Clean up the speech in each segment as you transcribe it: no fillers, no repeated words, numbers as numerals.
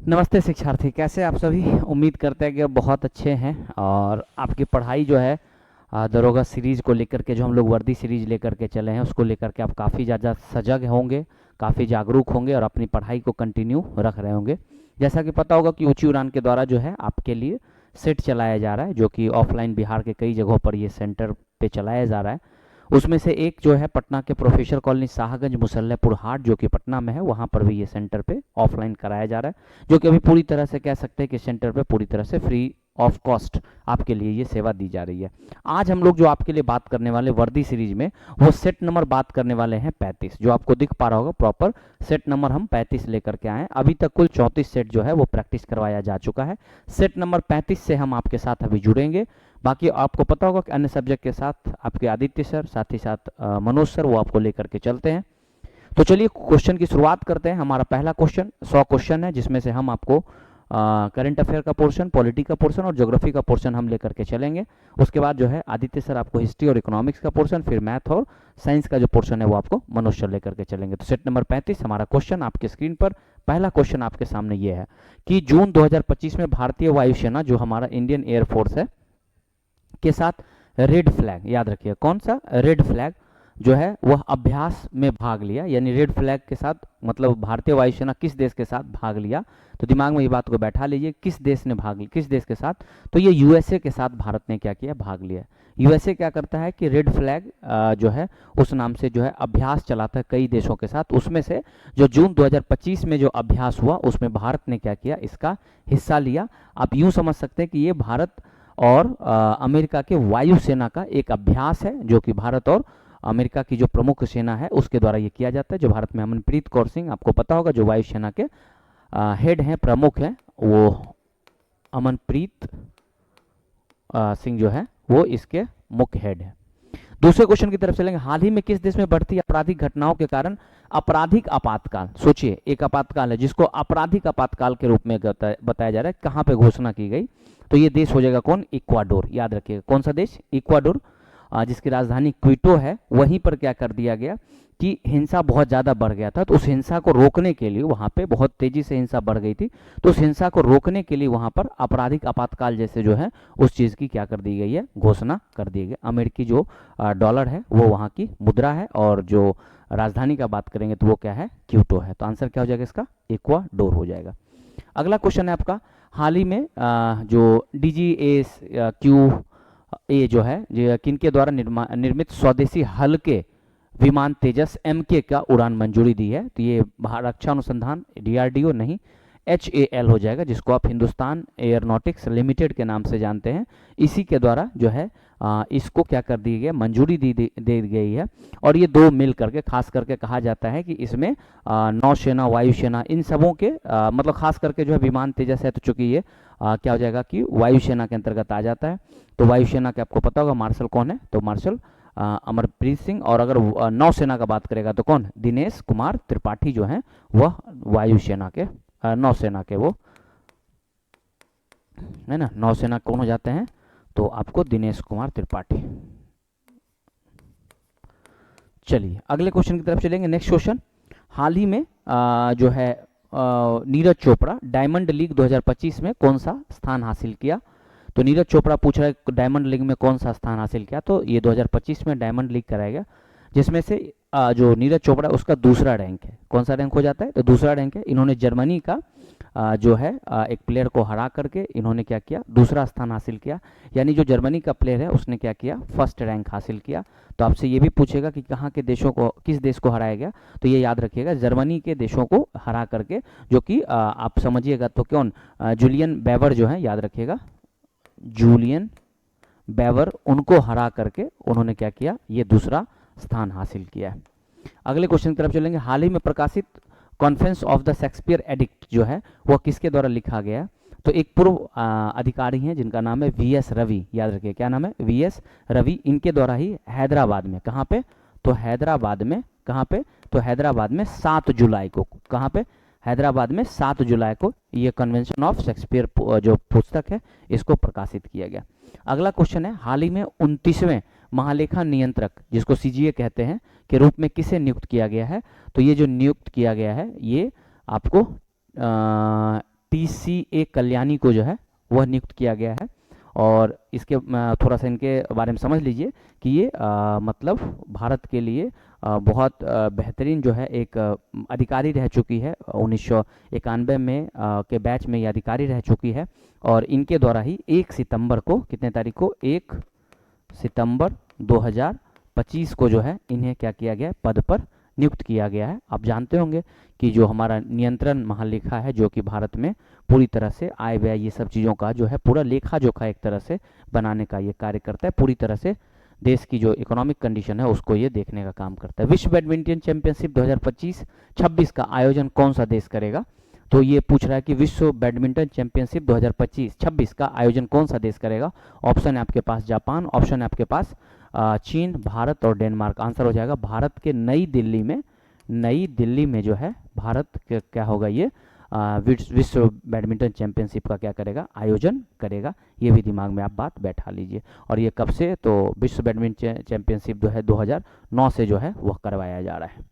नमस्ते शिक्षार्थी, कैसे आप सभी। उम्मीद करते हैं कि आप बहुत अच्छे हैं और आपकी पढ़ाई जो है दरोगा सीरीज़ को लेकर के, जो हम लोग वर्दी सीरीज लेकर के चले हैं, उसको लेकर के आप काफ़ी ज़्यादा सजग होंगे, काफ़ी जागरूक होंगे और अपनी पढ़ाई को कंटिन्यू रख रहे होंगे। जैसा कि पता होगा कि ऊंची उड़ान के द्वारा जो है आपके लिए सेट चलाया जा रहा है, जो कि ऑफलाइन बिहार के कई जगहों पर ये सेंटर पे चलाया जा रहा है। उसमें से एक जो है पटना के प्रोफेसर कॉलोनी शाहगंज मुसल्लहपुर हाट, जो कि पटना में है, वहाँ पर भी ये सेंटर पे ऑफलाइन कराया जा रहा है, जो कि अभी पूरी तरह से कह सकते हैं कि सेंटर पे पूरी तरह से फ्री ऑफ कॉस्ट आपके लिए ये सेवा दी जा रही है। आज हम लोग जो आपके लिए बात करने वाले वर्दी सीरीज में, वो सेट नंबर बात करने वाले हैं 35, जो आपको दिख पा रहा होगा प्रॉपर सेट नंबर हम 35 लेकर के आए हैं। अभी तक कुल 34 सेट जो है वो प्रैक्टिस करवाया जा चुका है। सेट नंबर 35 से हम आपके साथ अभी जुड़ेंगे। बाकी आपको पता होगा कि अन्य सब्जेक्ट के साथ आपके आदित्य सर, साथ ही साथ मनोज सर, वो आपको लेकर के चलते हैं। तो चलिए क्वेश्चन की शुरुआत करते हैं। हमारा पहला क्वेश्चन 100 क्वेश्चन है, जिसमें से हम आपको करंट अफेयर का पोर्शन, पॉलिटी का पोर्शन और ज्योग्राफी का पोर्शन हम लेकर के चलेंगे। उसके बाद जो है आदित्य सर आपको हिस्ट्री और इकोनॉमिक्स का पोर्शन, फिर मैथ और साइंस का जो पोर्शन है वो आपको मनोज सर लेकर के चलेंगे। तो सेट नंबर 35 हमारा क्वेश्चन आपके स्क्रीन पर। पहला क्वेश्चन आपके सामने ये है कि जून 2025 में भारतीय वायुसेना, जो हमारा इंडियन एयरफोर्स है, के साथ रेड फ्लैग, याद रखिए कौन सा, रेड फ्लैग जो है वह अभ्यास में भाग लिया। यानी रेड फ्लैग के साथ मतलब भारतीय वायुसेना किस देश के साथ भाग लिया, तो दिमाग में ये बात को बैठा लीजिए, किस देश ने भाग लिया, किस देश के साथ, तो ये यूएसए के साथ भारत ने क्या किया, भाग लिया। यूएसए क्या करता है कि रेड फ्लैग जो है उस नाम से जो है अभ्यास चलाता है कई देशों के साथ। उसमें से जो जून 2025 में जो अभ्यास हुआ उसमें भारत ने क्या किया, इसका हिस्सा लिया। आप यूं समझ सकते हैं कि ये भारत और अमेरिका के वायुसेना का एक अभ्यास है, जो कि भारत और अमेरिका की जो प्रमुख सेना है उसके द्वारा ये किया जाता है। जो भारत में अमनप्रीत कौर सिंह, आपको पता होगा, जो वायुसेना के हेड हैं, प्रमुख हैं, वो अमनप्रीत सिंह जो है वो इसके मुख्य हेड है। दूसरे क्वेश्चन की तरफ चलेंगे। हाल ही में किस देश में बढ़ती आपराधिक घटनाओं के कारण आपराधिक आपातकाल, सोचिए एक आपातकाल है जिसको आपराधिक आपातकाल के रूप में बताया जा रहा है, कहां पे घोषणा की गई, तो ये देश हो जाएगा कौन, इक्वाडोर। याद रखिएगा कौन सा देश, इक्वाडोर, जिसकी राजधानी क्विटो है। वहीं पर क्या कर दिया गया कि हिंसा बहुत ज़्यादा बढ़ गया था, तो उस हिंसा को रोकने के लिए, वहाँ पे बहुत तेज़ी से हिंसा बढ़ गई थी, तो उस हिंसा को रोकने के लिए वहाँ पर आपराधिक आपातकाल जैसे जो है उस चीज़ की क्या कर दी गई है, घोषणा कर दी गई। अमेरिकी जो डॉलर है वो वहाँ की मुद्रा है, और जो राजधानी का बात करेंगे तो वो क्या है, क्यूटो है। तो आंसर क्या हो जाएगा इसका, इक्वाडोर हो जाएगा। अगला क्वेश्चन है आपका, हाल ही में जो DGAS-Q ये जो है किनके द्वारा निर्मित स्वदेशी हल्के विमान तेजस MK का उड़ान मंजूरी दी है, तो ये रक्षा अनुसंधान DRDO नहीं, HAL हो जाएगा, जिसको आप हिंदुस्तान एयरोनॉटिक्स लिमिटेड के नाम से जानते हैं। इसी के द्वारा जो है इसको क्या कर दी गई, मंजूरी दे गई है। और ये दो मिल करके, खास करके कहा जाता है कि इसमें नौसेना, वायुसेना, इन सबों के मतलब खास करके जो है विमान तेजस है, तो चूंकि ये क्या हो जाएगा कि वायुसेना के अंतर्गत आ जाता है। तो वायुसेना के आपको पता होगा मार्शल कौन है, तो मार्शल अमरप्रीत सिंह। और अगर नौसेना का बात करेगा तो कौन, दिनेश कुमार त्रिपाठी जो है वह वायुसेना के नौसेना के वो है ना, नौसेना कौन हो जाते हैं, तो आपको दिनेश कुमार त्रिपाठी। चलिए अगले क्वेश्चन की तरफ चलेंगे। नेक्स्ट क्वेश्चन, हाल ही में जो है नीरज चोपड़ा डायमंड लीग 2025 में कौन सा स्थान हासिल किया। तो नीरज चोपड़ा पूछ रहा है डायमंड लीग में कौन सा स्थान हासिल किया, तो ये 2025 में डायमंड लीग कराया गया, जिसमें से जो नीरज चोपड़ा उसका दूसरा रैंक है। कौन सा रैंक हो जाता है, तो दूसरा रैंक है। इन्होंने जर्मनी का जो है एक प्लेयर को हरा करके इन्होंने क्या किया, दूसरा स्थान हासिल किया। यानी जो जर्मनी का प्लेयर है उसने क्या किया, फर्स्ट रैंक हासिल किया। तो आपसे ये भी पूछेगा कि कहाँ के देशों को, किस देश को हराया गया, तो ये याद रखिएगा जर्मनी के देशों को हरा करके, जो कि आप समझिएगा तो कौन, जूलियन बेवर जो है, याद रखिएगा जूलियन बेवर, उनको हरा करके उन्होंने क्या किया, ये दूसरा स्थान हासिल किया है। अगले क्वेश्चन की तरफ चलेंगे। हाल ही में प्रकाशित conference of the Shakespeare addict जो है वह किसके द्वारा लिखा गया है, तो एक पूर्व अधिकारी हैं जिनका नाम है VS रवि। याद रखिए क्या नाम है, VS रवि। इनके द्वारा ही हैदराबाद में, कहाँ पे, तो हैदराबाद में, कहाँ पे, तो हैदराबाद में 7 जुलाई को, कहाँ पे, हैदराबाद में 7 जुलाई को ये कन्वेंशन ऑफ शेक्सपियर जो पुस्तक है इसको प्रकाशित किया गया। अगला क्वेश्चन है, हाल ही में 29वें महालेखा नियंत्रक, जिसको CGA कहते हैं, के रूप में किसे नियुक्त किया गया है, तो ये जो नियुक्त किया गया है ये आपको TCA कल्याणी को जो है वह नियुक्त किया गया है। और इसके थोड़ा सा इनके बारे में समझ लीजिए कि ये मतलब भारत के लिए बहुत बेहतरीन जो है एक अधिकारी रह चुकी है। 1991 में के बैच में ये अधिकारी रह चुकी है। और इनके द्वारा ही 1 सितंबर को, कितने तारीख को, 1 सितंबर 2025 को जो है इन्हें क्या किया गया है, पद पर नियुक्त किया गया है। आप जानते होंगे कि जो हमारा नियंत्रण महालेखा है, जो कि भारत में पूरी तरह से आय व्यय ये सब चीज़ों का जो है पूरा लेखा जोखा एक तरह से बनाने का ये कार्य करता है। पूरी तरह से देश की जो इकोनॉमिक कंडीशन है उसको ये देखने का काम करता है। विश्व बैडमिंटन चैंपियनशिप 2025-26 का आयोजन कौन सा देश करेगा? तो ये पूछ रहा है कि विश्व बैडमिंटन चैंपियनशिप 2025-26 का आयोजन कौन सा देश करेगा। ऑप्शन है आपके पास जापान, ऑप्शन है आपके पास चीन, भारत और डेनमार्क। आंसर हो जाएगा भारत के नई दिल्ली में जो है भारत के क्या होगा, ये विश्व बैडमिंटन चैंपियनशिप का क्या करेगा, आयोजन करेगा। ये भी दिमाग में आप बात बैठा लीजिए। और ये कब से, तो विश्व बैडमिंटन चैंपियनशिप जो है 2009 से जो है वह करवाया जा रहा है।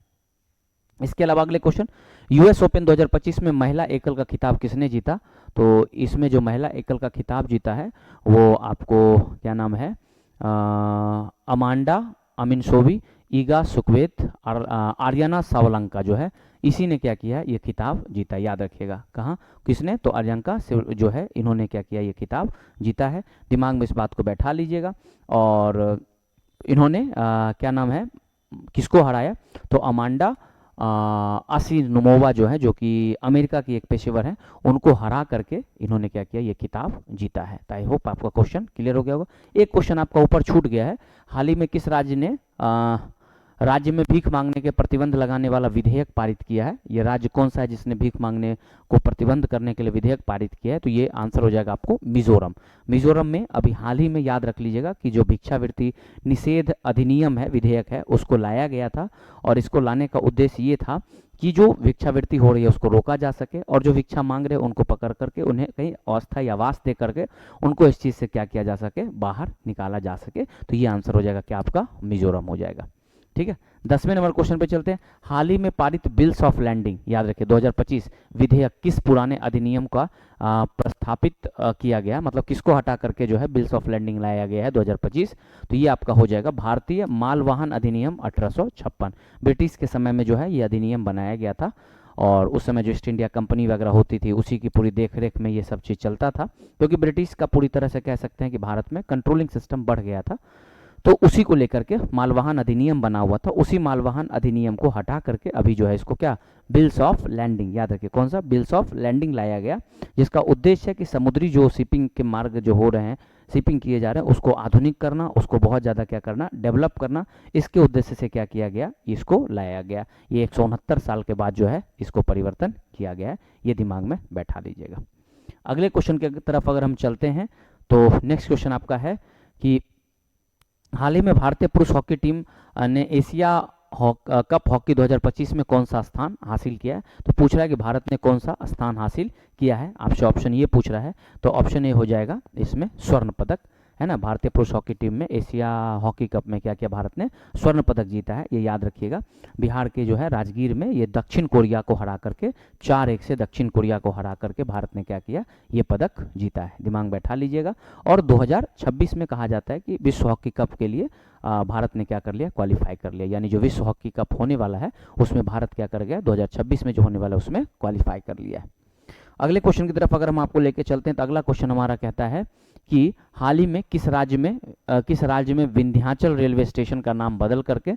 इसके अलावा अगले क्वेश्चन, यूएस ओपन 2025 में महिला एकल का खिताब किसने जीता? तो इसमें जो महिला एकल का खिताब जीता है वो आपको क्या नाम है, अमांडा अमिनशोवी, ईगा सुकवेत, आर्याना सावलंका जो है इसी ने क्या किया, ये खिताब जीता। याद रखिएगा कहाँ, किसने, तो आर्यांका जो है इन्होंने क्या किया, ये खिताब जीता है। दिमाग में इस बात को बैठा लीजिएगा। और इन्होंने क्या नाम है, किसको हराया, तो अमांडा असिनोमोवा जो है, जो कि अमेरिका की एक पेशेवर है, उनको हरा करके इन्होंने क्या किया, ये खिताब जीता है। तो आई होप आपका क्वेश्चन क्लियर हो गया होगा। एक क्वेश्चन आपका ऊपर छूट गया है, हाल ही में किस राज्य ने राज्य में भीख मांगने के प्रतिबंध लगाने वाला विधेयक पारित किया है? ये राज्य कौन सा है जिसने भीख मांगने को प्रतिबंध करने के लिए विधेयक पारित किया है? तो ये आंसर हो जाएगा आपको मिजोरम। मिजोरम में अभी हाल ही में, याद रख लीजिएगा, कि जो भिक्षावृत्ति निषेध अधिनियम है, विधेयक है, उसको लाया गया था। और इसको लाने का उद्देश्य ये था कि जो भिक्षावृत्ति हो रही है उसको रोका जा सके, और जो भिक्षा मांग रहे हैं उनको पकड़ करके उन्हें कहीं अस्थायी आवास दे करके उनको इस चीज़ से क्या किया जा सके, बाहर निकाला जा सके। तो ये आंसर हो जाएगा क्या आपका, मिजोरम हो जाएगा। ठीक है, 10वें नंबर क्वेश्चन पे चलते हैं। हाल ही में पारित बिल्स ऑफ लैंडिंग, याद रखिए 2025 विधेयक किस पुराने अधिनियम का प्रस्थापित किया गया, मतलब किसको हटा करके जो है बिल्स ऑफ लैंडिंग लाया गया है 2025? तो ये आपका हो जाएगा भारतीय मालवाहन अधिनियम 1856। ब्रिटिश के समय में जो है ये अधिनियम बनाया गया था। और उस समय जो ईस्ट इंडिया कंपनी वगैरह होती थी उसी की पूरी देखरेख में ये सब चीज़ चलता था, क्योंकि ब्रिटिश का पूरी तरह से कह सकते हैं कि भारत में कंट्रोलिंग सिस्टम बढ़ गया था। तो उसी को लेकर के मालवाहन अधिनियम बना हुआ था। उसी मालवाहन अधिनियम को हटा करके अभी जो है इसको क्या, बिल्स ऑफ लैंडिंग, याद रखिए कौन सा, बिल्स ऑफ लैंडिंग लाया गया, जिसका उद्देश्य है कि समुद्री जो शिपिंग के मार्ग जो हो रहे हैं, शिपिंग किए जा रहे हैं, उसको आधुनिक करना, उसको बहुत ज़्यादा क्या करना, डेवलप करना। इसके उद्देश्य से क्या किया गया, इसको लाया गया। ये 169 साल के बाद जो है इसको परिवर्तन किया गया है। ये दिमाग में बैठा लीजिएगा। अगले क्वेश्चन की तरफ अगर हम चलते हैं तो नेक्स्ट क्वेश्चन आपका है कि हाल ही में भारतीय पुरुष हॉकी टीम ने एशिया कप हॉकी 2025 में कौन सा स्थान हासिल किया है? तो पूछ रहा है कि भारत ने कौन सा स्थान हासिल किया है, आपसे ऑप्शन ये पूछ रहा है। तो ऑप्शन ए हो जाएगा इसमें स्वर्ण पदक, है ना। भारतीय पुरुष हॉकी टीम में एशिया हॉकी कप में क्या किया, भारत ने स्वर्ण पदक जीता है, ये याद रखिएगा। बिहार के जो है राजगीर में ये दक्षिण कोरिया को हरा करके 4-1 से दक्षिण कोरिया को हरा करके भारत ने क्या किया, ये पदक जीता है। दिमाग बैठा लीजिएगा। और 2026 में कहा जाता है कि विश्व हॉकी कप के लिए भारत ने क्या कर लिया, क्वालिफाई कर लिया। यानी जो विश्व हॉकी कप होने वाला है उसमें भारत क्या कर गया, 2026 में जो होने वाला है उसमें क्वालिफाई कर लिया है। अगले क्वेश्चन की तरफ अगर हम आपको लेके चलते हैं तो अगला क्वेश्चन हमारा कहता है कि हाल ही में किस राज्य में विंध्याचल रेलवे स्टेशन का नाम बदल करके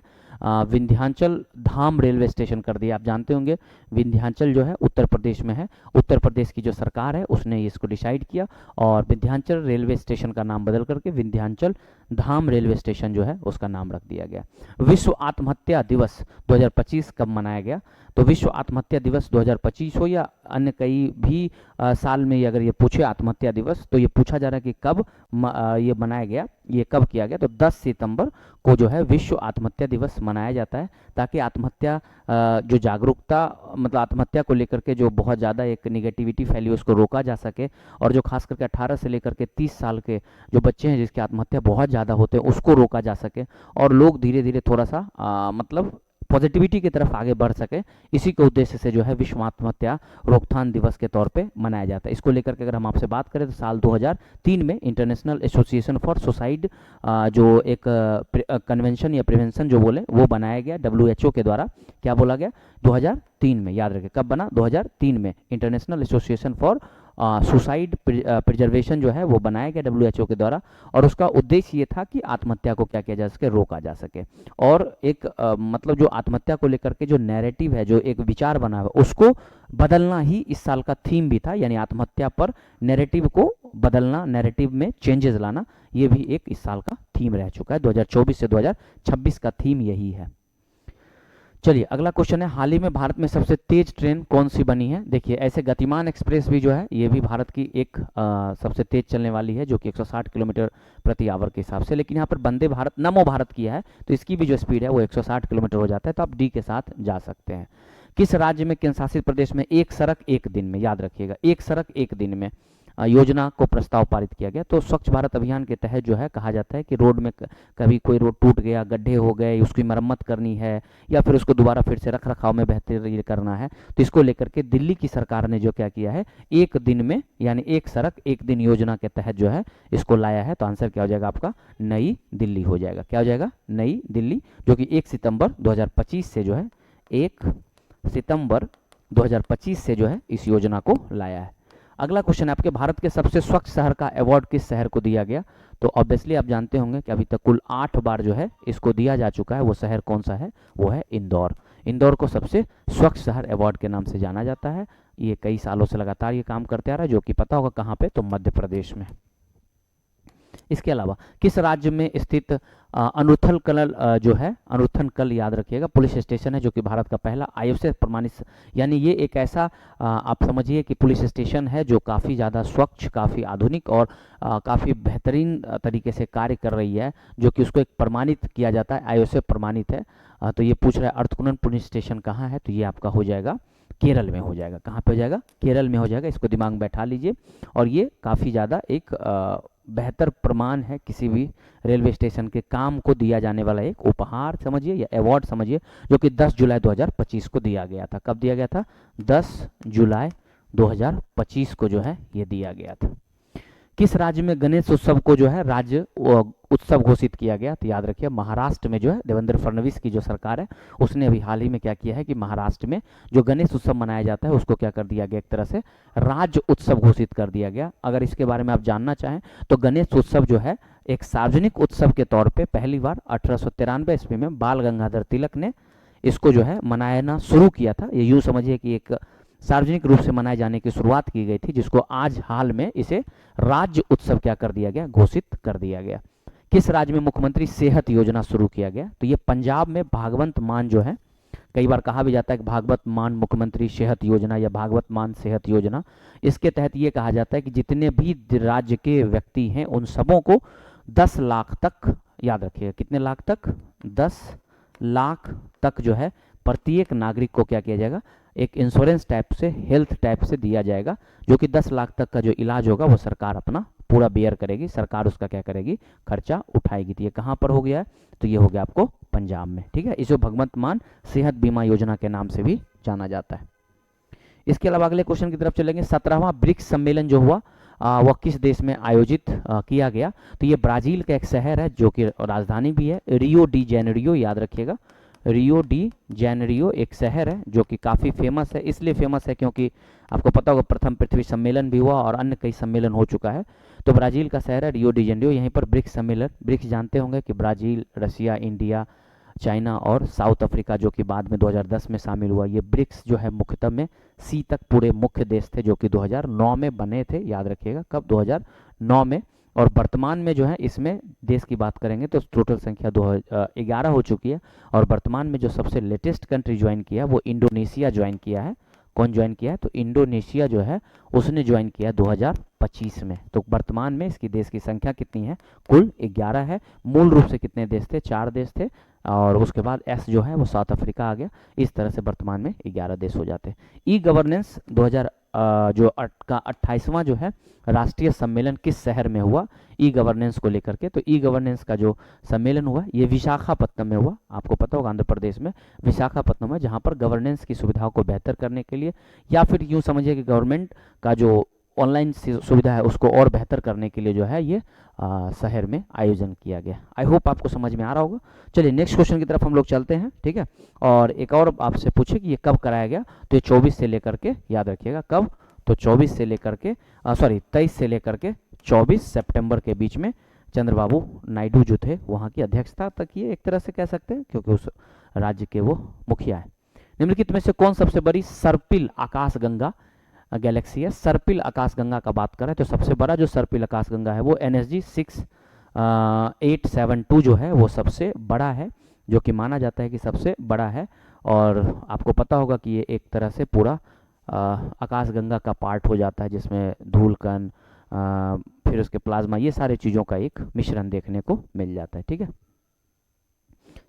विंध्याचल धाम रेलवे स्टेशन कर दिया। आप जानते होंगे विंध्याचल जो है उत्तर प्रदेश में है। उत्तर प्रदेश की जो सरकार है उसने इसको डिसाइड किया और विंध्याचल रेलवे स्टेशन का नाम बदल करके विंध्याचल धाम रेलवे स्टेशन जो है उसका नाम रख दिया गया। विश्व आत्महत्या दिवस 2025 कब मनाया गया? तो विश्व आत्महत्या दिवस 2025 हो या अन्य कई भी साल में अगर ये पूछे आत्महत्या दिवस, तो ये पूछा जा रहा है कि कब ये मनाया गया, ये कब किया गया। तो 10 सितंबर को जो है विश्व आत्महत्या दिवस मनाया जाता है, ताकि आत्महत्या जो जागरूकता, मतलब आत्महत्या को लेकर के जो बहुत ज़्यादा एक निगेटिविटी फैली उसको रोका जा सके, और जो खास करके 18 से लेकर के 30 साल के जो बच्चे हैं जिसकी आत्महत्या बहुत ज़्यादा होते हैं उसको रोका जा सके, और लोग धीरे धीरे थोड़ा सा मतलब पॉजिटिविटी की तरफ आगे बढ़ सके, इसी के उद्देश्य से जो है विश्व आत्महत्या रोकथाम दिवस के तौर पे मनाया जाता है। इसको लेकर के अगर हम आपसे बात करें तो साल 2003 में इंटरनेशनल एसोसिएशन फॉर सुसाइड जो एक कन्वेंशन या प्रिवेंशन जो बोले वो बनाया गया WHO के द्वारा। क्या बोला गया? 2003 में, याद रखें कब बना? 2003 में international association for suicide preservation जो है वो बनाया गया WHO के द्वारा, और उसका उद्देश्य ये था कि आत्महत्या को क्या किया जा सके, रोका जा सके। और एक मतलब जो आत्महत्या को लेकर के जो नैरेटिव है, जो एक विचार बना हुआ, उसको बदलना ही इस साल का थीम भी था, यानी आत्महत्या पर नैरेटिव को बदलना, नैरेटिव में चेंजेस लाना, ये भी एक इस साल का थीम रह चुका है। 2024 से 2026 का थीम यही है। चलिए अगला क्वेश्चन है, हाल ही में भारत में सबसे तेज ट्रेन कौन सी बनी है? देखिए ऐसे गतिमान एक्सप्रेस भी जो है ये भी भारत की एक सबसे तेज चलने वाली है, जो कि 160 किलोमीटर प्रति आवर के हिसाब से। लेकिन यहाँ पर वंदे भारत, नमो भारत किया है, तो इसकी भी जो स्पीड है वो 160 किलोमीटर हो जाता है, तो आप डी के साथ जा सकते हैं। किस राज्य में, केंद्र शासित प्रदेश में एक सड़क एक दिन में, याद रखिएगा एक सड़क एक दिन में योजना को प्रस्ताव पारित किया गया? तो स्वच्छ भारत अभियान के तहत जो है कहा जाता है कि रोड में कभी कोई रोड टूट गया, गड्ढे हो गए, उसकी मरम्मत करनी है या फिर उसको दोबारा फिर से रख रखाव में बेहतर करना है, तो इसको लेकर के दिल्ली की सरकार ने जो क्या किया है, एक दिन में यानी एक सड़क एक दिन योजना के तहत जो है इसको लाया है। तो आंसर क्या हो जाएगा आपका? नई दिल्ली हो जाएगा। क्या हो जाएगा? नई दिल्ली, जो कि 1 सितंबर 2025 से जो है 1 सितंबर 2025 से जो है इस योजना को लाया है। अगला क्वेश्चन है आपके, भारत के सबसे स्वच्छ शहर का अवार्ड किस शहर को दिया गया? तो ऑब्वियसली आप जानते होंगे कि अभी तक कुल 8 बार जो है इसको दिया जा चुका है। वो शहर कौन सा है? वो है इंदौर। इंदौर को सबसे स्वच्छ शहर अवार्ड के नाम से जाना जाता है। ये कई सालों से लगातार ये काम करते आ रहा है, जो कि पता होगा कहाँ पे, तो मध्य प्रदेश में। इसके अलावा किस राज्य में स्थित अनुथल कल जो है, अनुथन कल याद रखिएगा, पुलिस स्टेशन है, जो कि भारत का पहला आयोग से प्रमाणित, यानी ये एक ऐसा आप समझिए कि पुलिस स्टेशन है जो काफ़ी ज़्यादा स्वच्छ, काफ़ी आधुनिक और काफ़ी बेहतरीन तरीके से कार्य कर रही है, जो कि उसको एक प्रमाणित किया जाता है, आयोग से प्रमाणित है। तो ये पूछ रहा है अर्थकुनन पुलिस स्टेशन कहाँ है? तो ये आपका हो जाएगा केरल में हो जाएगा। कहाँ पे हो जाएगा? केरल में हो जाएगा। इसको दिमाग में बैठा लीजिए। और ये काफ़ी ज़्यादा एक बेहतर प्रमाण है, किसी भी रेलवे स्टेशन के काम को दिया जाने वाला एक उपहार समझिए या अवार्ड समझिए, जो कि 10 जुलाई 2025 को दिया गया था। कब दिया गया था? 10 जुलाई 2025 को जो है ये दिया गया था। किस राज्य में गणेश उत्सव को जो है राज्य उत्सव घोषित किया गया? तो याद रखिए महाराष्ट्र में जो है देवेंद्र फडणवीस की जो सरकार है उसने अभी हाल ही में क्या किया है कि महाराष्ट्र में जो गणेश उत्सव मनाया जाता है उसको क्या कर दिया गया, एक तरह से राज्य उत्सव घोषित कर दिया गया। अगर इसके बारे में आप जानना चाहें तो गणेश उत्सव जो है एक सार्वजनिक उत्सव के तौर पर पहली बार 1893 ईस्वी में बाल गंगाधर तिलक ने इसको जो है मनाना शुरू किया था। ये यूँ समझिए कि एक सार्वजनिक रूप से मनाए जाने की शुरुआत की गई थी, जिसको आज हाल में इसे राज्य उत्सव क्या कर दिया गया, घोषित कर दिया गया। किस राज्य में मुख्यमंत्री सेहत योजना शुरू किया गया? तो ये पंजाब में भागवत मान जो है, कई बार कहा भी जाता है कि भागवत मान मुख्यमंत्री सेहत योजना या भागवत मान सेहत योजना। इसके तहत ये कहा जाता है कि जितने भी राज्य के व्यक्ति हैं उन सबों को 10 लाख तक, याद रखिएगा कितने लाख तक, 10 लाख तक जो है प्रत्येक नागरिक को क्या किया जाएगा, एक इंश्योरेंस टाइप से, हेल्थ टाइप से दिया जाएगा, जो कि 10 लाख तक का जो इलाज होगा वो सरकार अपना पूरा बेयर करेगी, सरकार उसका क्या करेगी, खर्चा उठाएगी। तो ये कहाँ पर हो गया है? तो ये हो गया आपको पंजाब में। ठीक है, इसे भगवंत मान सेहत बीमा योजना के नाम से भी जाना जाता है। इसके अलावा अगले क्वेश्चन की तरफ चलेंगे। 17वां ब्रिक्स सम्मेलन जो हुआ वह किस देश में आयोजित किया गया? तो ये ब्राजील का एक शहर है, जो कि राजधानी भी है रियो डी जेनेरियो, याद रखिएगा रियो डी जेनेरियो एक शहर है जो कि काफ़ी फेमस है। इसलिए फेमस है क्योंकि आपको पता होगा प्रथम पृथ्वी सम्मेलन भी हुआ और अन्य कई सम्मेलन हो चुका है। तो ब्राज़ील का शहर है रियो डी जेनेरियो, यहीं पर ब्रिक्स सम्मेलन, ब्रिक्स जानते होंगे कि ब्राज़ील, रशिया, इंडिया, चाइना और साउथ अफ्रीका, जो कि बाद में 2010 में शामिल हुआ। ये ब्रिक्स जो है मुख्यतः में सी तक पूरे मुख्य देश थे, जो कि 2009 में बने थे, याद रखिएगा कब, 2009 में। और वर्तमान में जो है इसमें देश की बात करेंगे तो टोटल संख्या 11 हो चुकी है। और वर्तमान में जो सबसे लेटेस्ट कंट्री ज्वाइन किया है वो इंडोनेशिया ज्वाइन किया है। कौन ज्वाइन किया है? तो इंडोनेशिया जो है उसने ज्वाइन किया 2025 में। तो वर्तमान में इसकी देश की संख्या कितनी है? कुल 11 है। मूल रूप से कितने देश थे? 4 देश थे, और उसके बाद एस जो है वो साउथ अफ्रीका आ गया। इस तरह से वर्तमान में 11 देश हो जाते हैं। ई गवर्नेंस जो का 28वां जो है राष्ट्रीय सम्मेलन किस शहर में हुआ ई गवर्नेंस को लेकर के? तो ई गवर्नेंस का जो सम्मेलन हुआ ये विशाखापत्तनम में हुआ। आपको पता होगा आंध्र प्रदेश में विशाखापत्तनम है, जहाँ पर गवर्नेंस की सुविधाओं को बेहतर करने के लिए, या फिर यूँ समझिए कि गवर्नमेंट का जो ऑनलाइन सुविधा है उसको और बेहतर करने के लिए जो है ये शहर में आयोजन किया गया। आई होप आपको समझ में आ रहा होगा। चलिए नेक्स्ट क्वेश्चन की तरफ हम लोग चलते हैं, ठीक है। और एक और आपसे पूछे कि ये कब कराया गया, तो ये 24 से लेकर के, याद रखिएगा कब, तो 24 से लेकर के 23 से लेकर के 24 सितंबर के बीच में चंद्रबाबू नायडू जो थे वहाँ की अध्यक्षता तक, ये एक तरह से कह सकते हैं क्योंकि उस राज्य के वो मुखिया है। निम्नलिखित में से कौन सबसे बड़ी सर्पिल आकाशगंगा गैलेक्सी है? सर्पिल आकाशगंगा का बात करें तो सबसे बड़ा जो सर्पिल आकाशगंगा है वो NSG 6872 जो है वो सबसे बड़ा है, जो कि माना जाता है कि सबसे बड़ा है। और आपको पता होगा कि ये एक तरह से पूरा आकाशगंगा का पार्ट हो जाता है, जिसमें धूलकण फिर उसके प्लाज्मा, ये सारे चीज़ों का एक मिश्रण देखने को मिल जाता है, ठीक है।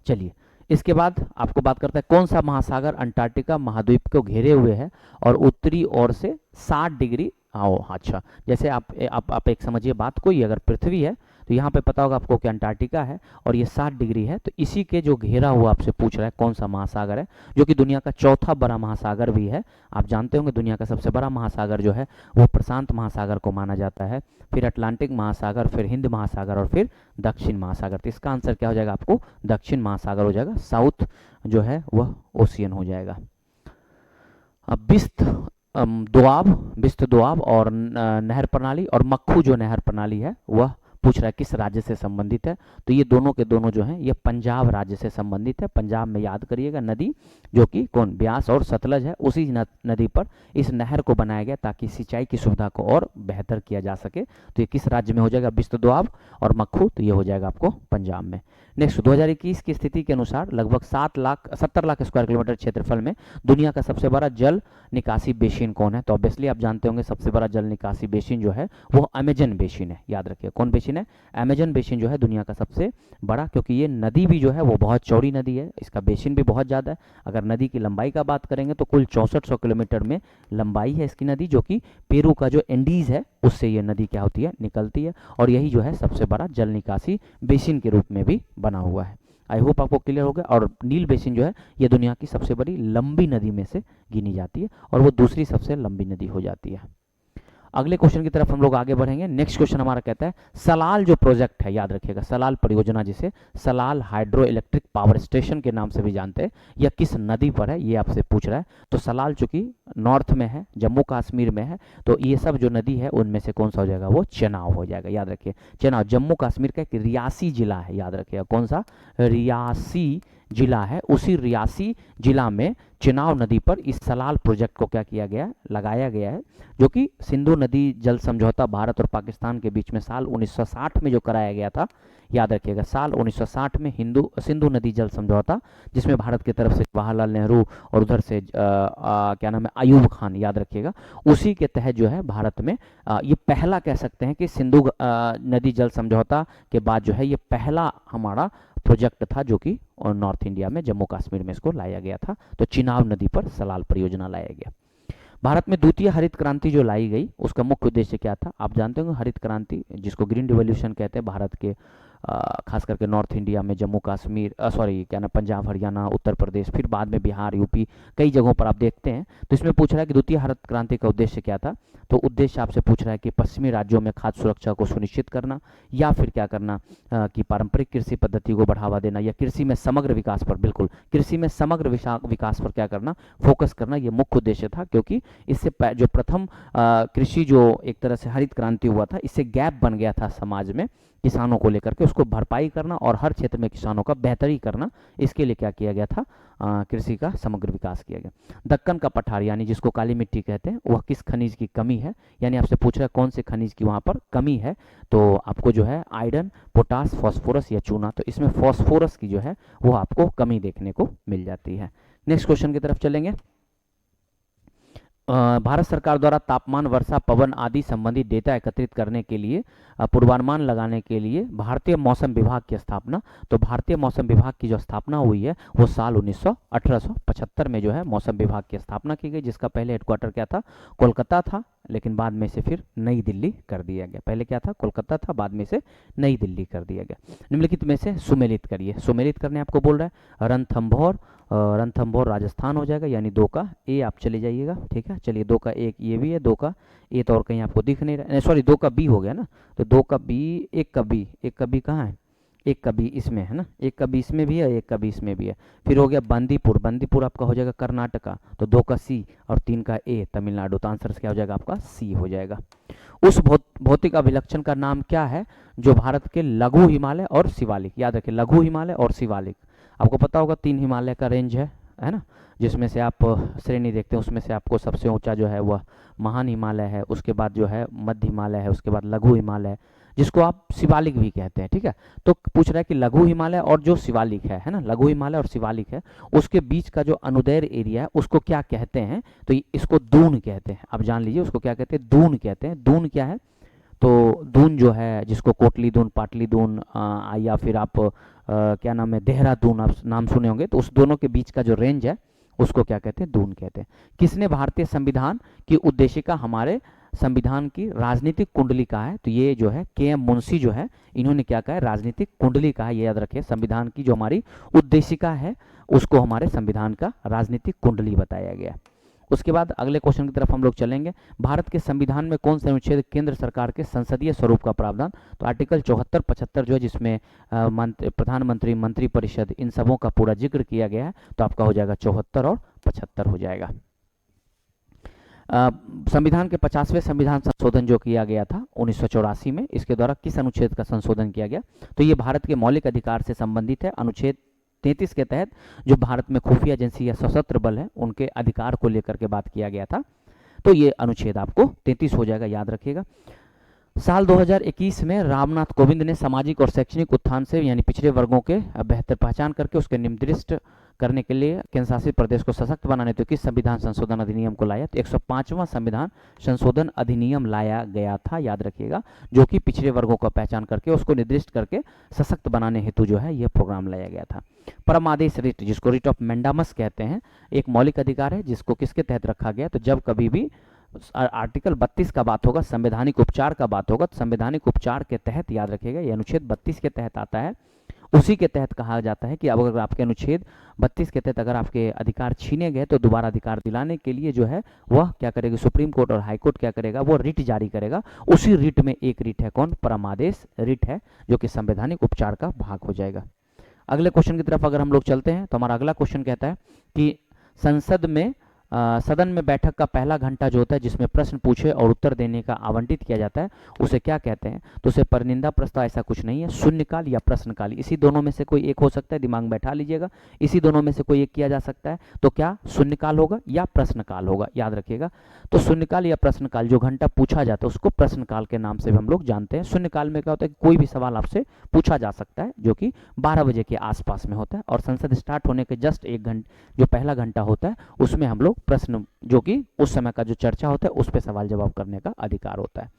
चलिए इसके बाद आपको बात करता है कौन सा महासागर अंटार्कटिका महाद्वीप को घेरे हुए है और उत्तरी ओर से 60 डिग्री, अच्छा जैसे आप एक समझिए बात को, ये अगर पृथ्वी है तो यहाँ पे पता होगा आपको कि अंटार्कटिका है और ये 60 डिग्री है, तो इसी के जो घेरा हुआ आपसे पूछ रहा है कौन सा महासागर है, जो कि दुनिया का चौथा बड़ा महासागर भी है। आप जानते होंगे दुनिया का सबसे बड़ा महासागर जो है वो प्रशांत महासागर को माना जाता है, फिर अटलांटिक महासागर, फिर हिंद महासागर और फिर दक्षिण महासागर। तो इसका आंसर क्या हो जाएगा आपको? दक्षिण महासागर हो जाएगा, साउथ जो है वह ओशियन हो जाएगा। अब बिस्त दोआब और नहर प्रणाली और मक्खू जो नहर प्रणाली है वह पूछ रहा है किस राज्य से संबंधित है? तो ये दोनों के दोनों जो हैं ये पंजाब राज्य से संबंधित है। पंजाब में याद करिएगा नदी जो कि कौन, ब्यास और सतलज है, उसी नदी पर इस नहर को बनाया गया ताकि सिंचाई की सुविधा को और बेहतर किया जा सके। तो ये किस राज्य में हो जाएगा? बिस्त दोआब और मक्खू, तो ये हो जाएगा आपको पंजाब में। नेक्स्ट 2021 की स्थिति के अनुसार लगभग 70 लाख स्क्वायर किलोमीटर क्षेत्रफल में दुनिया का सबसे बड़ा जल निकासी बेसिन कौन है? तो ऑब्वियसली आप जानते होंगे सबसे बड़ा जल निकासी बेसिन जो है वो अमेजन बेसिन है। याद रखिए कौन बेसिन है? अमेजन बेसिन जो है दुनिया का सबसे बड़ा, क्योंकि ये नदी भी जो है वो बहुत चौड़ी नदी है, इसका बेसिन भी बहुत ज़्यादा है। अगर नदी की लंबाई का बात करेंगे तो कुल 6400 किलोमीटर में लंबाई है इसकी नदी, जो कि पेरू का जो एंडीज है उससे ये नदी क्या होती है, निकलती है, और यही जो है सबसे बड़ा जल निकासी बेसिन के रूप में भी बना हुआ है। आई होप आपको क्लियर हो गया। और नील बेसिन जो है ये दुनिया की सबसे बड़ी लंबी नदी में से गिनी जाती है और वो दूसरी सबसे लंबी नदी हो जाती है। अगले क्वेश्चन की तरफ हम लोग आगे बढ़ेंगे। नेक्स्ट क्वेश्चन हमारा कहता है सलाल जो प्रोजेक्ट है, याद रखिएगा सलाल परियोजना, जिसे Salal hydro electric power station के नाम से भी जानते हैं, यह किस नदी पर है ये आपसे पूछ रहा है। तो सलाल चूंकि नॉर्थ में है, जम्मू कश्मीर में है, तो ये सब जो नदी है उनमें से कौन सा हो जाएगा? वो चेनाब हो जाएगा। याद रखिए चेनाब जम्मू कश्मीर का एक रियासी जिला है, याद रखिएगा कौन सा? रियासी जिला है। उसी रियासी जिला में चेनाब नदी पर इस सलाल प्रोजेक्ट को क्या किया गया, लगाया गया है, जो कि सिंधु नदी जल समझौता भारत और पाकिस्तान के बीच में साल 1960 में जो कराया गया था। याद रखिएगा साल 1960 में सिंधु नदी जल समझौता, जिसमें भारत की तरफ से जवाहरलाल नेहरू और उधर से क्या नाम है, अयूब खान, याद रखिएगा, उसी के तहत जो है भारत में ये पहला कह सकते हैं कि सिंधु नदी जल समझौता के बाद जो है ये पहला हमारा प्रोजेक्ट था जो कि नॉर्थ इंडिया में जम्मू कश्मीर में इसको लाया गया था। तो चिनाब नदी पर सलाल परियोजना लाया गया। भारत में द्वितीय हरित क्रांति जो लाई गई उसका मुख्य उद्देश्य क्या था? आप जानते होंगे हरित क्रांति जिसको ग्रीन रिवॉल्यूशन कहते हैं, भारत के खास करके नॉर्थ इंडिया में जम्मू कश्मीर क्या ना, पंजाब, हरियाणा, उत्तर प्रदेश, फिर बाद में बिहार, यूपी, कई जगहों पर आप देखते हैं। तो इसमें पूछ रहा है कि द्वितीय हरित क्रांति का उद्देश्य क्या था? तो उद्देश्य आपसे पूछ रहा है कि पश्चिमी राज्यों में खाद्य सुरक्षा को सुनिश्चित करना, या फिर क्या करना कि पारंपरिक कृषि पद्धति को बढ़ावा देना, या कृषि में समग्र विकास पर, बिल्कुल कृषि में समग्र विकास पर क्या करना, फोकस करना, ये मुख्य उद्देश्य था। क्योंकि इससे जो प्रथम कृषि जो एक तरह से हरित क्रांति हुआ था, इससे गैप बन गया था समाज में किसानों को लेकर के, उसको भरपाई करना और हर क्षेत्र में किसानों का बेहतरी करना, इसके लिए क्या किया गया था, कृषि का समग्र विकास किया गया। दक्कन का पठार यानी जिसको काली मिट्टी कहते हैं, वह किस खनिज की कमी है? यानी आपसे पूछ रहा है कौन से खनिज की वहाँ पर कमी है? तो आपको जो है आयरन, पोटास, फॉस्फोरस या चूना, तो इसमें फॉस्फोरस की जो है वो आपको कमी देखने को मिल जाती है। नेक्स्ट क्वेश्चन की तरफ चलेंगे। भारत सरकार द्वारा तापमान, वर्षा, पवन आदि संबंधी डेटा एकत्रित करने के लिए, पूर्वानुमान लगाने के लिए भारतीय मौसम विभाग की स्थापना। तो भारतीय मौसम विभाग की जो स्थापना हुई है वो साल 1875 में जो है मौसम विभाग की स्थापना की गई, जिसका पहले हेडक्वार्टर क्या था, कोलकाता था, लेकिन बाद में से फिर नई दिल्ली कर दिया गया। पहले क्या था, कोलकाता था, बाद में से नई दिल्ली कर दिया गया। निम्नलिखित में से सुमेलित करिए। सुमेलित करने आपको बोल रहा है रणथंभौर, रणथंभौर राजस्थान हो जाएगा, यानी 2 का ए आप चले जाइएगा। ठीक है, चलिए 2 का एक ये भी है, 2 का ए तो और कहीं आपको दिख नहीं रहा, सॉरी 2 का बी हो गया ना, तो 2 का बी, 1 का बी, 1 का बी कहाँ है, 1 का बी इसमें है ना, 1 का बी इसमें भी है, 1 का बी इसमें भी है। फिर हो गया बंदीपुर, बंदीपुर आपका हो जाएगा कर्नाटका, तो 2 का सी और 3 का ए तमिलनाडु, तो आंसर क्या हो जाएगा आपका सी हो जाएगा। उस भौतिक अभिलक्षण का नाम क्या है जो भारत के लघु हिमालय और शिवालिक, याद रखिए लघु हिमालय और शिवालिक, आपको पता होगा 3 हिमालय का रेंज है ना, जिसमें से आप श्रेणी देखते हैं, उसमें से आपको सबसे ऊंचा जो है वह महान हिमालय है, उसके बाद जो है मध्य हिमालय है, उसके बाद लघु हिमालय है, जिसको आप शिवालिक भी कहते हैं। ठीक है, तो पूछ रहा है कि लघु हिमालय और जो शिवालिक है ना, लघु हिमालय और शिवालिक है, उसके बीच का जो अनुदैर्घ्य एरिया है उसको क्या कहते हैं, तो इसको दून कहते हैं। आप जान लीजिए उसको क्या कहते हैं, दून कहते हैं। दून क्या है, तो दून जो है, जिसको कोटली दून, पाटली दून, या फिर आप क्या नाम है, देहरादून आप नाम सुने होंगे, तो उस दोनों के बीच का जो रेंज है उसको क्या कहते हैं, दून कहते हैं। किसने भारतीय संविधान की उद्देशिका हमारे संविधान की राजनीतिक कुंडली कहा है, तो ये जो है के.एम. मुंशी जो है, इन्होंने क्या कहा है, राजनीतिक कुंडली कहा है, ये याद रखिए। संविधान की जो हमारी उद्देशिका है उसको हमारे संविधान का राजनीतिक कुंडली बताया गया। उसके बाद अगले क्वेश्चन की तरफ हम लोग चलेंगे। भारत के संविधान में कौन सा अनुच्छेद केंद्र सरकार के संसदीय स्वरूप का प्रावधान, तो आर्टिकल 74, 75 जो है, जिसमें प्रधानमंत्री, मंत्रिपरिषद, इन सबों का पूरा जिक्र किया गया है, तो आपका हो जाएगा 74 और 75 हो जाएगा। संविधान के 50वें संविधान संशोधन जो किया गया था 1984 में, इसके द्वारा किस अनुच्छेद का संशोधन किया गया, तो ये भारत के मौलिक अधिकार से संबंधित है। अनुच्छेद 33 के तहत जो भारत में खुफिया एजेंसी या सशस्त्र बल है उनके अधिकार को लेकर के बात किया गया था, तो ये अनुच्छेद आपको 33 हो जाएगा, याद रखिएगा। साल 2021 में रामनाथ कोविंद ने सामाजिक और शैक्षणिक उत्थान से यानी पिछड़े वर्गों के बेहतर पहचान करके उसके निर्दिष्ट करने के लिए केंद्र शासित प्रदेश को सशक्त बनाने तो किस संविधान संशोधन अधिनियम को लाया, तो 105वां संविधान संशोधन अधिनियम लाया गया था, याद रखिएगा, जो कि पिछड़े वर्गों का पहचान करके उसको निर्दिष्ट करके सशक्त बनाने हेतु जो है यह प्रोग्राम लाया गया था। परम आदेश रिट, जिसको रिट ऑफ मैंडामस कहते हैं, एक मौलिक अधिकार है जिसको किसके तहत रखा गया, तो जब कभी भी आर्टिकल 32 का बात होगा, संवैधानिक उपचार का बात होगा, तो संवैधानिक उपचार के तहत, याद रखिएगा, ये अनुच्छेद 32 के तहत आता है। उसी के तहत कहा जाता है कि अब अगर आपके अनुच्छेद 32 के तहत अगर आपके अधिकार छीने गए तो दोबारा अधिकार दिलाने के लिए जो है वह क्या करेगी, सुप्रीम कोर्ट और हाई कोर्ट क्या करेगा, वो रिट जारी करेगा। उसी रिट में एक रिट है कौन, परमादेश रिट है, जो कि संवैधानिक उपचार का भाग हो जाएगा। अगले क्वेश्चन की तरफ अगर हम लोग चलते हैं तो हमारा अगला क्वेश्चन कहता है कि संसद में सदन में बैठक का पहला घंटा जो होता है जिसमें प्रश्न पूछे और उत्तर देने का आवंटित किया जाता है उसे क्या कहते हैं, तो उसे परिनिंदा प्रस्ताव ऐसा कुछ नहीं है, शून्यकाल या प्रश्नकाल, इसी दोनों में से कोई एक हो सकता है, दिमाग में बैठा लीजिएगा, इसी दोनों में से कोई एक किया जा सकता है, तो क्या शून्यकाल होगा या प्रश्नकाल होगा, याद रखिएगा। तो शून्यकाल या प्रश्नकाल, जो घंटा पूछा जाता है उसको प्रश्नकाल के नाम से भी हम लोग जानते हैं। शून्यकाल में क्या होता है कि कोई भी सवाल आपसे पूछा जा सकता है जो कि 12 बजे के आसपास में होता है, और संसद स्टार्ट होने के जस्ट 1 घंटे जो पहला घंटा होता है उसमें हम लोग प्रश्न, जो कि उस समय का जो चर्चा होता है उस पर सवाल जवाब करने का अधिकार होता है।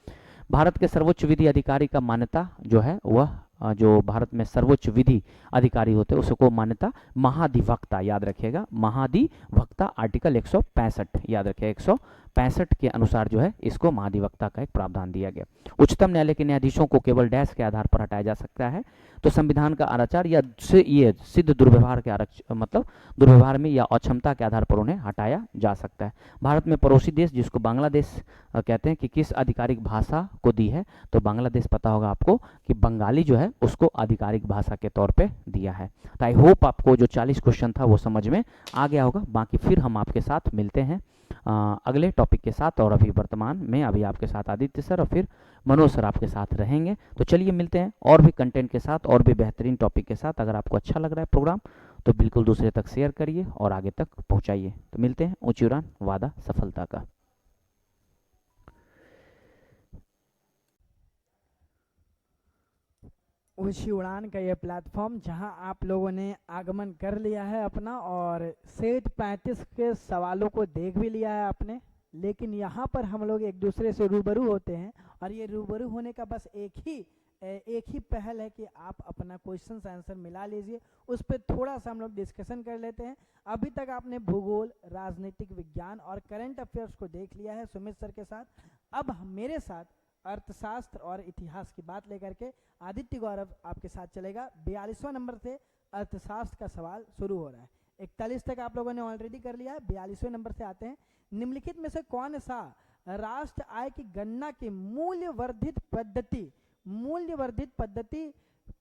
भारत के सर्वोच्च विधि अधिकारी का मान्यता जो है वह जो भारत में सर्वोच्च विधि अधिकारी होते हैं उसको मान्यता महाधिवक्ता, याद रखिएगा, महाधिवक्ता आर्टिकल 165, याद रखिएगा 165 के अनुसार जो है इसको महाधिवक्ता का एक प्रावधान दिया गया। उच्चतम न्यायालय के न्यायाधीशों को केवल डैश के आधार पर हटाया जा सकता है, तो संविधान का आचार या ये सिद्ध दुर्व्यवहार के मतलब दुर्व्यवहार में या अक्षमता के आधार पर उन्हें हटाया जा सकता है। भारत में पड़ोसी देश जिसको बांग्लादेश कहते हैं कि किस आधिकारिक भाषा को दी है, तो बांग्लादेश पता होगा आपको कि बंगाली जो है उसको आधिकारिक भाषा के तौर पे दिया है। तो आई होप आपको जो 40 क्वेश्चन था वो समझ में आ गया होगा। बाकी फिर हम आपके साथ मिलते हैं अगले टॉपिक के साथ, और अभी वर्तमान में अभी आपके साथ आदित्य सर और फिर मनोज सर आपके साथ रहेंगे। तो चलिए मिलते हैं और भी कंटेंट के साथ और भी बेहतरीन टॉपिक के साथ। अगर आपको अच्छा लग रहा है प्रोग्राम तो बिल्कुल दूसरे तक शेयर करिए और आगे तक पहुंचाइए। तो मिलते हैं, ऊंची उड़ान वादा सफलता का। ऊंची उड़ान का ये प्लेटफॉर्म जहां आप लोगों ने आगमन कर लिया है अपना, और सेट 35 के सवालों को देख भी लिया है आपने। लेकिन यहाँ पर हम लोग एक दूसरे से रूबरू होते हैं, और ये रूबरू होने का बस एक ही पहल है कि आप अपना क्वेश्चन आंसर मिला लीजिए, उस पर थोड़ा सा हम लोग डिस्कशन कर लेते हैं। अभी तक आपने भूगोल, राजनीतिक विज्ञान और करंट अफेयर्स को देख लिया है सुमित सर के साथ। अब मेरे साथ अर्थशास्त्र और इतिहास की बात लेकर के आदित्य गौरव आपके साथ चलेगा। 42वां नंबर से अर्थशास्त्र का सवाल शुरू हो रहा है। 41 तक आप लोगों ने ऑलरेडी कर लिया है, 42वें नंबर से आते हैं। निम्नलिखित में से कौन सा राष्ट्र आय की गणना की मूल्यवर्धित पद्धति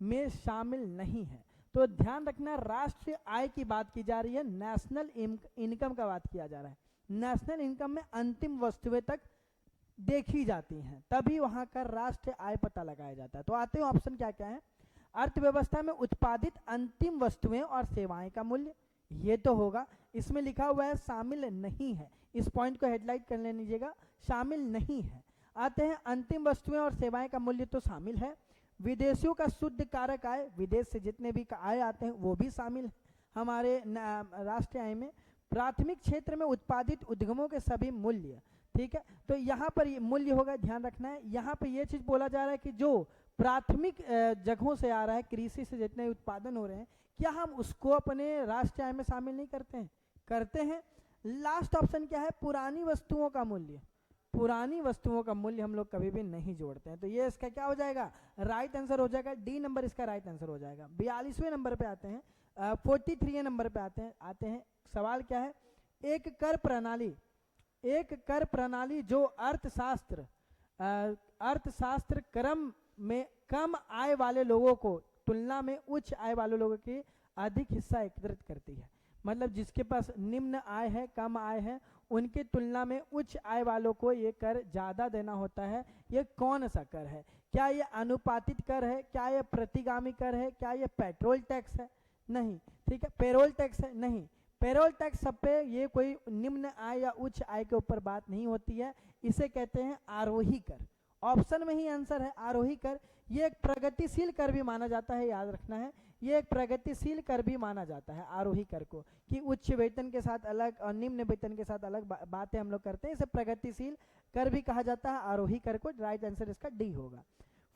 में शामिल नहीं है? तो ध्यान रखना, राष्ट्रीय आय की बात की जा रही है, नेशनल इनकम का बात किया जा रहा है। नेशनल इनकम में अंतिम वस्तुएं तक देखी जाती हैं, तभी वहां का राष्ट्रीय आय पता लगाया जाता है। तो आते हैं ऑप्शन क्या क्या है। अर्थव्यवस्था में उत्पादित अंतिम वस्तुएं और सेवाएं का मूल्य, ये तो होगा। इसमें लिखा हुआ है शामिल नहीं है, इस पॉइंट को हेडलाइट कर लीजिएगा, शामिल नहीं है। आते हैं अंतिम वस्तुएं और सेवाएं का मूल्य, तो शामिल है। विदेशियों का शुद्ध कारक आय, विदेश से जितने भी आय आते हैं वो भी शामिल है हमारे राष्ट्रीय आय में। प्राथमिक क्षेत्र में उत्पादित उद्यमों के सभी मूल्य, ठीक है। तो यहाँ पर ये मूल्य होगा, ध्यान रखना है। यहाँ पे ये चीज बोला जा रहा है कि जो प्राथमिक जगहों से आ रहा है, कृषि से जितने उत्पादन हो रहे हैं, क्या हम उसको अपने राष्ट्रीय आय में शामिल नहीं करते हैं? करते हैं। लास्ट ऑप्शन क्या है? पुरानी वस्तुओं का मूल्य। पुरानी वस्तुओं का मूल्य हम लोग कभी भी नहीं जोड़ते हैं, तो ये इसका क्या हो जाएगा? राइट आंसर हो जाएगा, डी नंबर इसका राइट आंसर हो जाएगा। 42वें नंबर पे आते हैं, 43 नंबर पे आते हैं। सवाल क्या है? एक कर प्रणाली जो अर्थशास्त्र क्रम में कम आय वाले लोगों को तुलना में उच्च आय वाले लोगों की अधिक हिस्सा एकत्रित करती है। मतलब जिसके पास निम्न आय है, कम आय है, उनकी तुलना में उच्च आय वालों को ये कर ज्यादा देना होता है। ये कौन सा कर है? क्या ये अनुपातित कर है? क्या ये प्रतिगामी कर है? क्या ये पेट्रोल टैक्स है? नहीं, ठीक है। पेरोल टैक्स है? नहीं। पेरोल टैक्स सब पे ये कोई निम्न आय या उच्च आय के ऊपर बात नहीं होती है, इसे कहते हैं आरोही कर। ऑप्शन में ही आंसर है आरोही कर। ये एक प्रगतिशील कर भी माना जाता है, याद रखना है, ये एक प्रगतिशील कर भी माना जाता है आरोही कर को, कि उच्च वेतन के साथ अलग और निम्न वेतन के साथ अलग बातें हम लोग करते हैं, इसे प्रगतिशील कर भी कहा जाता है, आरोही कर को। राइट आंसर इसका डी होगा।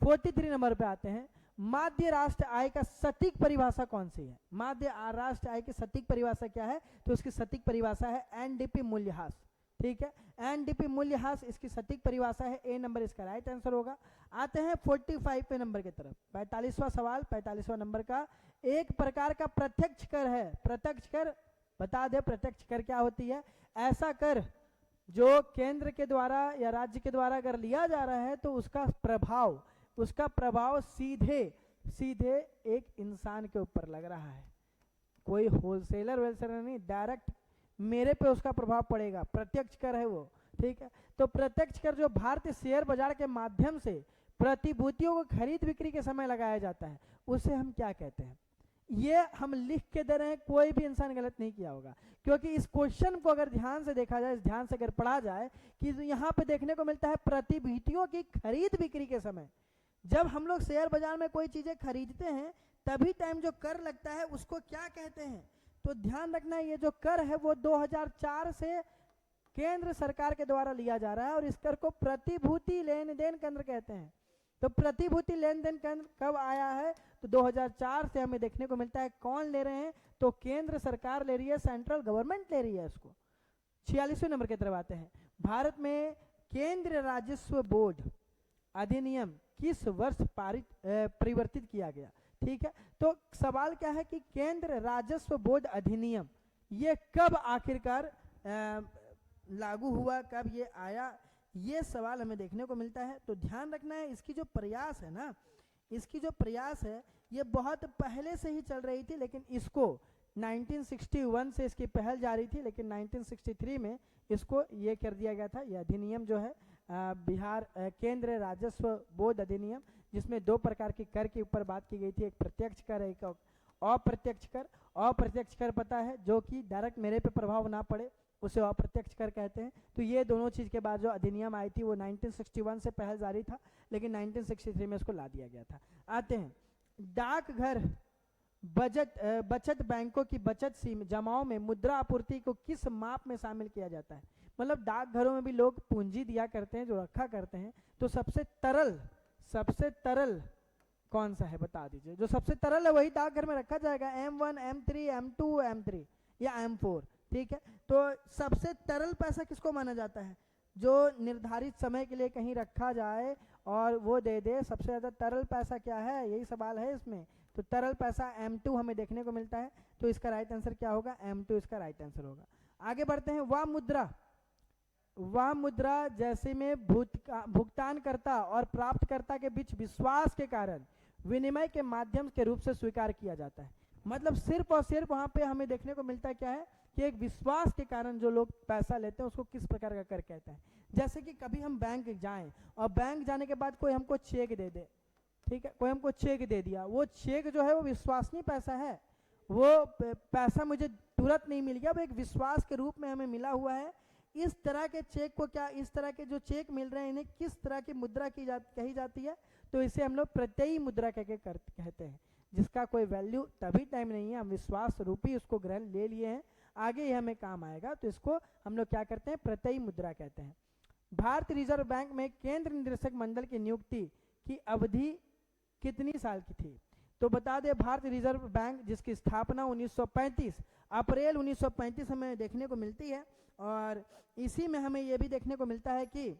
43 नंबर पे आते हैं। माध्य राष्ट्र आय का सटीक परिभाषा कौन सी है? माध्य राष्ट्र आय की सटीक परिभाषा क्या है? तो इसकी सटीक परिभाषा है एनडीपी मूल्यह्रास, ठीक है। एनडीपी मूल्यह्रास इसकी सटीक परिभाषा है, ए नंबर इसका राइट आंसर होगा। आते हैं 45वें नंबर की तरफ। 45वां सवाल, 45वां नंबर का। एक प्रकार का प्रत्यक्ष कर है। प्रत्यक्ष कर बता दे, प्रत्यक्ष कर क्या होती है? ऐसा कर जो केंद्र के द्वारा या राज्य के द्वारा अगर लिया जा रहा है तो उसका प्रभाव सीधे एक इंसान के ऊपर लग रहा है। कोई होलसेलर वेलसेलर नहीं, डायरेक्ट मेरे पे उसका प्रभाव पड़ेगा, प्रत्यक्ष कर है वो, ठीक है। तो प्रत्यक्ष कर जो भारतीय शेयर बाजार के माध्यम से प्रतिभूतियों को खरीद बिक्री के समय लगाया जाता है, उसे हम क्या कहते हैं? ये हम लिख के दे रहे हैं, कोई भी इंसान गलत नहीं किया होगा, क्योंकि इस क्वेश्चन को अगर ध्यान से देखा जाए, ध्यान से अगर पढ़ा जाए, कि यहाँ पे देखने को मिलता है प्रतिभूतियों की खरीद बिक्री के समय, जब हम लोग शेयर बाजार में कोई चीजें खरीदते हैं तभी टाइम जो कर लगता है उसको क्या कहते हैं? तो ध्यान रखना, ये जो कर है वो 2004 से केंद्र सरकार के द्वारा लिया जा रहा है, और इस कर को प्रतिभूति लेन देन केंद्र कहते हैं। तो प्रतिभूति लेन देन केंद्र कब आया है? तो 2004 से हमें देखने को मिलता है। कौन ले रहे हैं? तो केंद्र सरकार ले रही है, सेंट्रल गवर्नमेंट ले रही है इसको। 46वें नंबर की तरफ आते हैं। भारत में केंद्रीय राजस्व बोर्ड अधिनियम किस वर्ष परिवर्तित किया गया? ठीक है, तो सवाल क्या है कि केंद्र राजस्व बोर्ड अधिनियम ये कब आखिरकार लागू हुआ, कब ये आया, ये सवाल हमें देखने को मिलता है। तो ध्यान रखना है, इसकी जो प्रयास है ना, इसकी जो प्रयास है ये बहुत पहले से ही चल रही थी, लेकिन इसको 1961 से इसकी पहल जारी थी, लेकिन 1963 में इसको ये कर दिया गया था। यह अधिनियम जो है बिहार केंद्र राजस्व बोर्ड अधिनियम, जिसमें दो प्रकार के कर के ऊपर बात की गई थी, एक प्रत्यक्ष कर, एक अप्रत्यक्ष कर। अप्रत्यक्ष कर पता है, जो कि डायरेक्ट मेरे पे प्रभाव ना पड़े, उसे अप्रत्यक्ष कर कहते हैं। तो ये दोनों चीज के बाद जो अधिनियम आई थी वो 1961 से पहल जारी था, लेकिन 1963 में इसको ला दिया गया था। आते हैं डाकघर बचत बैंकों की बचत जमाओं में मुद्रा आपूर्ति को किस माप में शामिल किया जाता है? मतलब डाकघरों में भी लोग पूंजी दिया करते हैं, जो रखा करते हैं। तो सबसे तरल कौन सा है बता दीजिए, जो सबसे तरल है वही डाकघर में रखा जाएगा, M1 M3 M2 M3 या M4, ठीक है। तो सबसे तरल पैसा किसको माना जाता है, जो निर्धारित समय के लिए कहीं रखा जाए और वो दे दे, सबसे ज्यादा तरल पैसा क्या है, यही सवाल है इसमें। तो तरल पैसा M2 हमें देखने को मिलता है, तो इसका राइट आंसर क्या होगा, M2 इसका राइट आंसर होगा। आगे बढ़ते हैं, वह मुद्रा जैसे में भुगतानकर्ता और प्राप्तकर्ता के बीच विश्वास के कारण विनिमय के माध्यम के रूप से स्वीकार किया जाता है। मतलब सिर्फ और सिर्फ वहां पे हमें देखने को मिलता है क्या है कि एक विश्वास के कारण जो लोग पैसा लेते हैं उसको किस प्रकार का कर कहते हैं। जैसे कि कभी हम बैंक जाएं और बैंक जाने के बाद कोई हमको चेक दे दे, ठीक है, कोई हमको चेक दे दिया, वो चेक जो है वो विश्वसनीय पैसा है, वो पैसा मुझे तुरंत नहीं मिल गया, वो एक विश्वास के रूप में हमें मिला हुआ है। इस तरह के चेक को क्या, इस तरह के जो चेक मिल रहे हैं इन्हें किस तरह की मुद्रा कही जाती है, तो इसे हम लोग प्रत्ययी मुद्रा कहते हैं, जिसका कोई वैल्यू तभी टाइम नहीं है, हम विश्वास रूपी उसको ग्रहण ले लिए हैं, आगे ये हमें काम आएगा, तो इसको हम लोग क्या करते हैं, प्रत्ययी मुद्रा कहते हैं। भारतीय रिजर्व बैंक में केंद्र निदेशक मंडल की नियुक्ति की अवधि कितनी साल की थी, तो बता दें भारतीय रिजर्व बैंक जिसकी स्थापना 1935 अप्रैल 1935 हमें देखने को मिलती है, और इसी में हमें यह भी देखने को मिलता है कि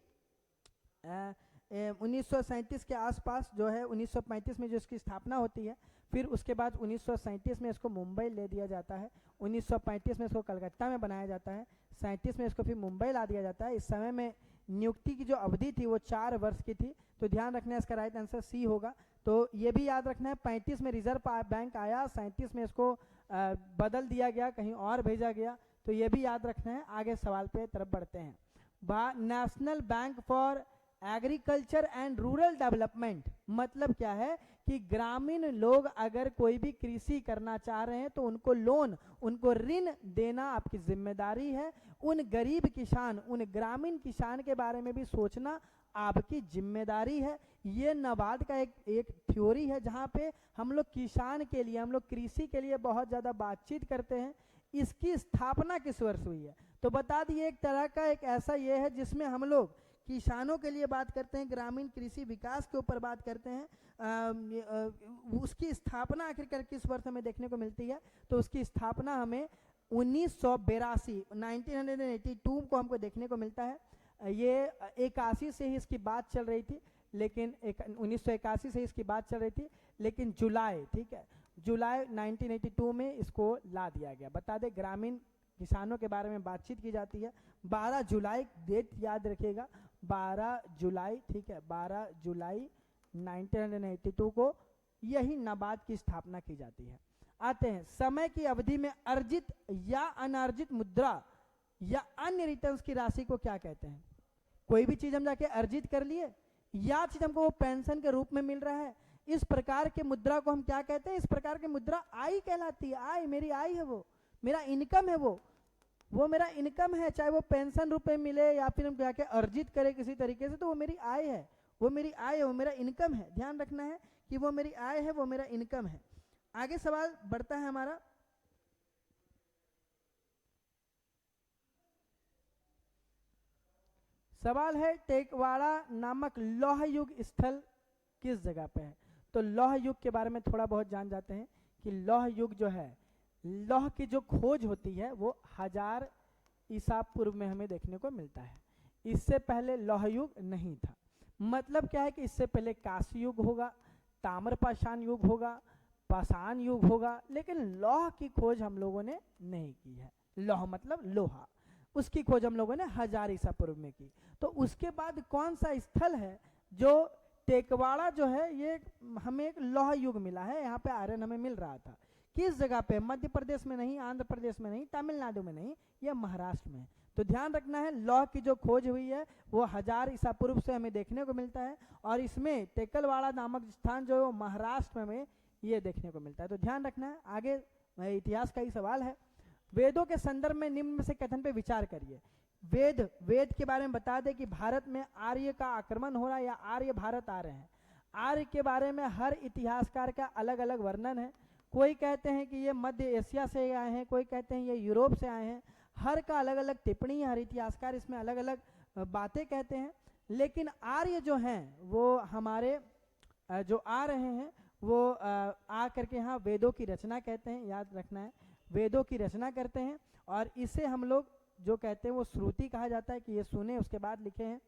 1937 के आसपास जो है 1935 में जो इसकी स्थापना होती है, फिर उसके बाद 1937 में इसको मुंबई ले दिया जाता है, 1935 में इसको कलकत्ता में बनाया जाता है, 37 में इसको फिर मुंबई ला दिया जाता है। इस समय में नियुक्ति की जो अवधि थी वो 4 वर्ष की थी, तो ध्यान रखना है इसका राइट आंसर सी होगा। तो ये भी याद रखना है 35 में रिजर्व बैंक आया, 37 में इसको बदल दिया गया, कहीं और भेजा गया, तो ये भी याद रखना है। आगे सवाल पे तरफ बढ़ते हैं। National bank for agriculture and rural development मतलब क्या है कि ग्रामीण लोग अगर कोई भी कृषि करना चाह रहे हैं तो उनको लोन, उनको ऋण देना आपकी जिम्मेदारी है। उन गरीब किसान, उन ग्रामीण किसान के बारे में भी सोचना आपकी जिम्मेदारी है। ये नाबार्ड का एक थ्योरी है जहाँ पे हम लोग किसान के लिए, हम लोग कृषि के लिए बहुत ज़्यादा बातचीत करते हैं। इसकी स्थापना किस वर्ष हुई है, तो बता दिए, एक तरह का एक ऐसा ये है जिसमें हम लोग किसानों के लिए बात करते हैं, ग्रामीण कृषि विकास के ऊपर बात करते हैं। उसकी स्थापना आखिरकार किस वर्ष हमें देखने को मिलती है, तो उसकी स्थापना हमें 1982 को हमको देखने को मिलता है। ये 81 से ही इसकी बात चल रही थी, लेकिन 1981 से इसकी बात चल रही थी, लेकिन जुलाई, ठीक है, जुलाई 1982 में इसको ला दिया गया। बता दें ग्रामीण किसानों के बारे में बातचीत की जाती है। 12 जुलाई डेट याद रखिएगा, 12 जुलाई, ठीक है, 12 जुलाई 1982 को यही नाबार्ड की स्थापना की जाती है। आते हैं समय की अवधि में अर्जित या अनार्जित मुद्रा या अन्य रिटर्न्स की राशि को क्या कहते हैं। कोई भी चीज हम जाके अर्जित कर लिए या चीज हमको वो पेंशन के रूप में मिल रहा है, इस प्रकार के मुद्रा को हम क्या कहते हैं, इस प्रकार की मुद्रा आय कहलाती है। आय, मेरी आय है, वो मेरा इनकम है, वो मेरा इनकम है, चाहे वो पेंशन रूप में मिले या फिर हम जाके अर्जित करें किसी तरीके से, तो वो मेरी आय है, वो मेरी आय है, वो मेरा इनकम है। ध्यान रखना है कि वो मेरी आय है, वो मेरा इनकम है। आगे सवाल बढ़ता है हमारा, सवाल है टेकवाड़ा नामक लौह युग स्थल किस जगह पे है। तो लौह युग के बारे में थोड़ा बहुत जान जाते हैं कि लौह युग जो है, लौह की जो खोज होती है वो 1000 ईसा पूर्व में हमें देखने को मिलता है। इससे पहले लौह युग नहीं था। मतलब क्या है कि इससे पहले कांस्य युग होगा, ताम्रपाषाण युग होगा, पाषाण युग होगा, लेकिन लौह की खोज हम लोगों ने नहीं की है। लौह मतलब लोहा, उसकी खोज हम लोगों ने 1000 ईसा पूर्व में की। तो उसके बाद कौन सा स्थल है जो टेकवाड़ा जो है, ये हमें एक लौह युग मिला है, यहाँ पे आयरन हमें मिल रहा था। किस जगह पे, मध्य प्रदेश में नहीं, आंध्र प्रदेश में नहीं, तमिलनाडु में नहीं, यह महाराष्ट्र में है। तो ध्यान रखना है लौह की जो खोज हुई है वो 1000 ईसा पूर्व से हमें देखने को मिलता है, और इसमें टेकलवाड़ा नामक स्थान जो है वो महाराष्ट्र में ये देखने को मिलता है। तो ध्यान रखना है। आगे इतिहास का ही सवाल है। वेदों के संदर्भ में निम्न में से कथन पे विचार करिए। वेद के बारे में बता दें कि भारत में आर्य का आक्रमण हो रहा है या आर्य भारत आ रहे हैं। आर्य के बारे में हर इतिहासकार का अलग अलग वर्णन है। कोई कहते हैं कि ये मध्य एशिया से आए हैं, कोई कहते हैं ये यूरोप से आए हैं। हर का अलग अलग टिप्पणी, हर इतिहासकार इसमें अलग अलग बातें कहते हैं। लेकिन आर्य जो हैं वो हमारे जो आ रहे हैं वो आ करके यहाँ वेदों की रचना कहते हैं, याद रखना है, वेदों की रचना करते हैं। और इसे हम लोग जो कहते हैं वो श्रुति कहा जाता है कि ये सुने उसके बाद लिखे हैं।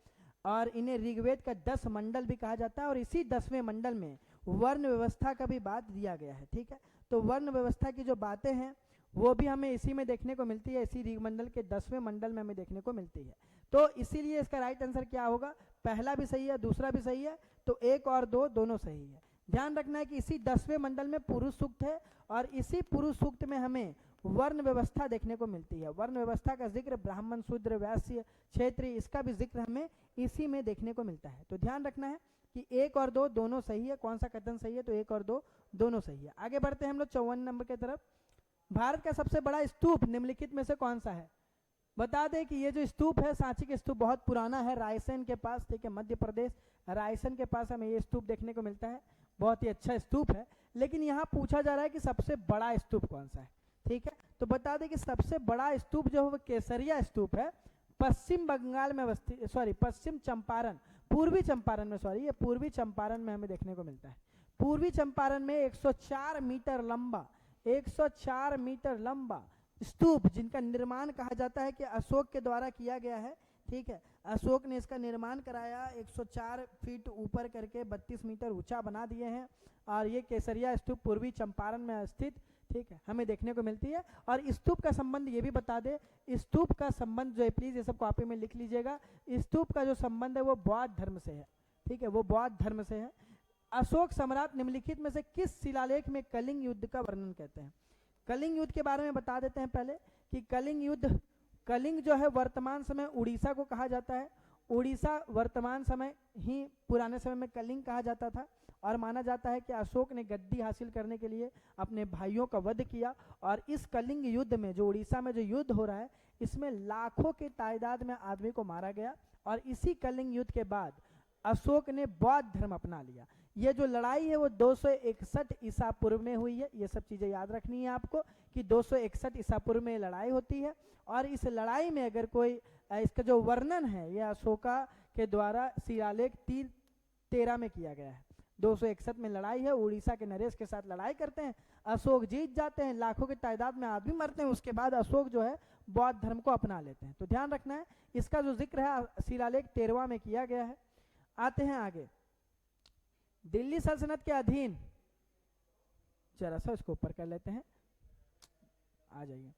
और इन्हें ऋग्वेद का 10 मंडल भी कहा जाता है। और इसी 10वें मंडल में वर्ण व्यवस्था का भी बात दिया गया है, ठीक है। तो वर्ण व्यवस्था की जो बातें हैं वो भी हमें इसी में देखने को मिलती है, इसी ऋग्मंडल के 10वें मंडल में हमें देखने को मिलती है। तो इसीलिए इसका राइट आंसर क्या होगा, पहला भी सही है, दूसरा भी सही है, तो 1 और 2 दोनों सही है। ध्यान रखना है कि इसी 10वें मंडल में पुरुष सूक्त है और इसी पुरुष सूक्त में हमें वर्ण व्यवस्था देखने को मिलती है। वर्ण व्यवस्था का जिक्र ब्राह्मण, शूद्र, वैश्य, क्षेत्रीय, इसका भी जिक्र हमें इसी में देखने को मिलता है। तो ध्यान रखना है कि 1 और 2 दोनों सही है। कौन सा कथन सही है, तो 1 और 2 दोनों सही है। आगे बढ़ते हैं हम लोग 54 नंबर की तरफ। भारत का सबसे बड़ा स्तूप निम्नलिखित में से कौन सा है। बता दें कि ये जो स्तूप है, सांची के स्तूप, बहुत पुराना है, रायसेन के पास, ठीक है, मध्य प्रदेश रायसेन के पास हमें ये स्तूप देखने को मिलता है। बहुत ही अच्छा स्तूप है। लेकिन यहाँ पूछा जा रहा है कि सबसे बड़ा स्तूप कौन सा है, ठीक है। तो बता दें कि सबसे बड़ा स्तूप जो है वो केसरिया स्तूप है, पश्चिम बंगाल में अवस्थित, सॉरी पश्चिम चंपारण, पूर्वी चंपारण में, सॉरी ये पूर्वी चंपारण में हमें देखने को मिलता है। पूर्वी चंपारण में 104 मीटर लंबा, 104 मीटर लंबा स्तूप, जिनका निर्माण कहा जाता है कि अशोक के द्वारा किया गया है, ठीक है। अशोक ने इसका निर्माण कराया, 104 फीट ऊपर करके 32 मीटर ऊंचा बना दिए हैं। और ये केसरिया स्तूप पूर्वी चंपारण में स्थित, ठीक है, हमें देखने को मिलती है। और स्तूप का संबंध ये भी बता दे, स्तूप का संबंध जो है, प्लीज ये सब कॉपी में लिख लीजिएगा, स्तूप का जो संबंध है वो बौद्ध धर्म से है, ठीक है, वो बौद्ध धर्म से है। अशोक सम्राट निम्नलिखित में से किस शिलालेख में कलिंग युद्ध का वर्णन कहते हैं। कलिंग युद्ध के बारे में बता देते हैं पहले कि कलिंग युद्ध, कलिंग जो है वर्तमान समय उड़ीसा को कहा जाता है। उड़ीसा वर्तमान समय ही पुराने समय में कलिंग कहा जाता था। और माना जाता है कि अशोक ने गद्दी हासिल करने के लिए अपने भाइयों का वध किया। और इस कलिंग युद्ध में, जो उड़ीसा में जो युद्ध हो रहा है, इसमें लाखों की तादाद में आदमी को मारा गया। और इसी कलिंग युद्ध के बाद अशोक ने बौद्ध धर्म अपना लिया। ये जो लड़ाई है वो 261 ईसा पूर्व में हुई है। ये सब चीजें याद रखनी है आपको कि 261 ईसा पूर्व में लड़ाई होती है। और इस लड़ाई में अगर कोई इसका जो वर्णन है, यह अशोका के द्वारा शिलालेख 13 में किया गया है। 261 में लड़ाई है, उड़ीसा के नरेश के साथ लड़ाई करते हैं, अशोक जीत जाते हैं, लाखों की तादाद में आदमी मरते हैं। उसके बाद अशोक जो है बौद्ध धर्म को अपना लेते हैं। तो ध्यान रखना है, इसका जो जिक्र है शिलालेख 13वां में किया गया है। आते हैं आगे, दिल्ली सल्तनत के अधीन, जरा सा इसको ऊपर कर लेते हैं, आ जाइए।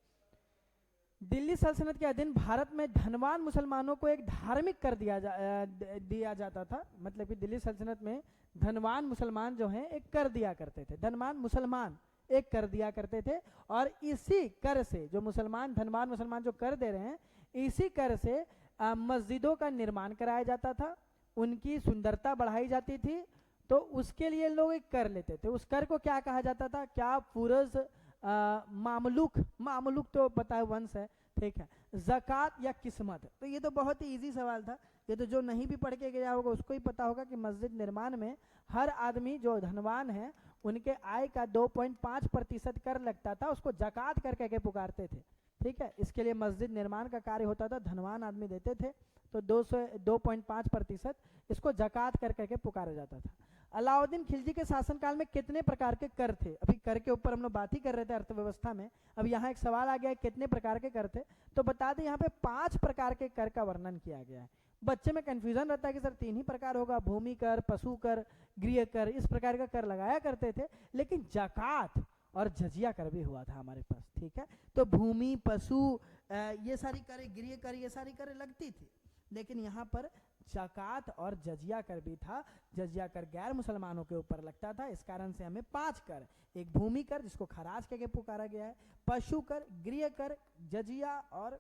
दिल्ली सल्तनत के अधीन भारत में धनवान मुसलमानों को एक धार्मिक कर दिया जाता था। मतलब कि दिल्ली सल्तनत में धनवान मुसलमान जो हैं एक कर दिया करते थे, धनवान मुसलमान एक कर दिया करते थे। और इसी कर से जो मुसलमान, धनवान मुसलमान जो कर दे रहे हैं, इसी कर से मस्जिदों का निर्माण कराया जाता था, उनकी सुंदरता बढ़ाई जाती थी। तो उसके लिए लोग एक कर लेते थे। उस कर को क्या कहा जाता था, क्या फूरज, मामलुक, मामलुक तो पता है वंश है, ठीक है, ज़कात या किस्मत। तो ये तो बहुत ही इजी सवाल था, ये तो जो नहीं भी पढ़ के गया होगा उसको ही पता होगा कि मस्जिद निर्माण में हर आदमी जो धनवान है उनके आय का 2.5% कर लगता था, उसको ज़कात कर कह के पुकारते थे, ठीक है। इसके लिए मस्जिद निर्माण का कार्य होता था, धनवान आदमी देते थे, तो 2.5% इसको ज़कात कर कह के पुकारा जाता था। अलाउद्दीन खिलजी के शासनकाल में कितने प्रकार के कर थे। अभी कर के ऊपर हम लोग बात ही कर रहे थे अर्थव्यवस्था में। अब यहाँ एक सवाल आ गया है, कितने प्रकार के कर थे। तो बता दें यहाँ पे 5 प्रकार के कर का वर्णन किया गया है। बच्चे में कंफ्यूजन रहता है कि सर 3 ही प्रकार होगा, भूमि कर, पशु कर, गृह कर, इस प्रकार का कर लगाया करते थे। लेकिन ज़कात और जजिया कर भी हुआ था हमारे पास, ठीक है। तो भूमि, पशु, ये सारी कर, गृह कर, ये सारी कर लगती थी। लेकिन यहाँ पर ज़कात और जजिया कर भी था। जजिया कर गैर मुसलमानों के ऊपर लगता था, इस कारण से हमें 5 कर, एक भूमि कर जिसको खराज कह के पुकारा गया है, पशु कर, गृह कर, जजिया और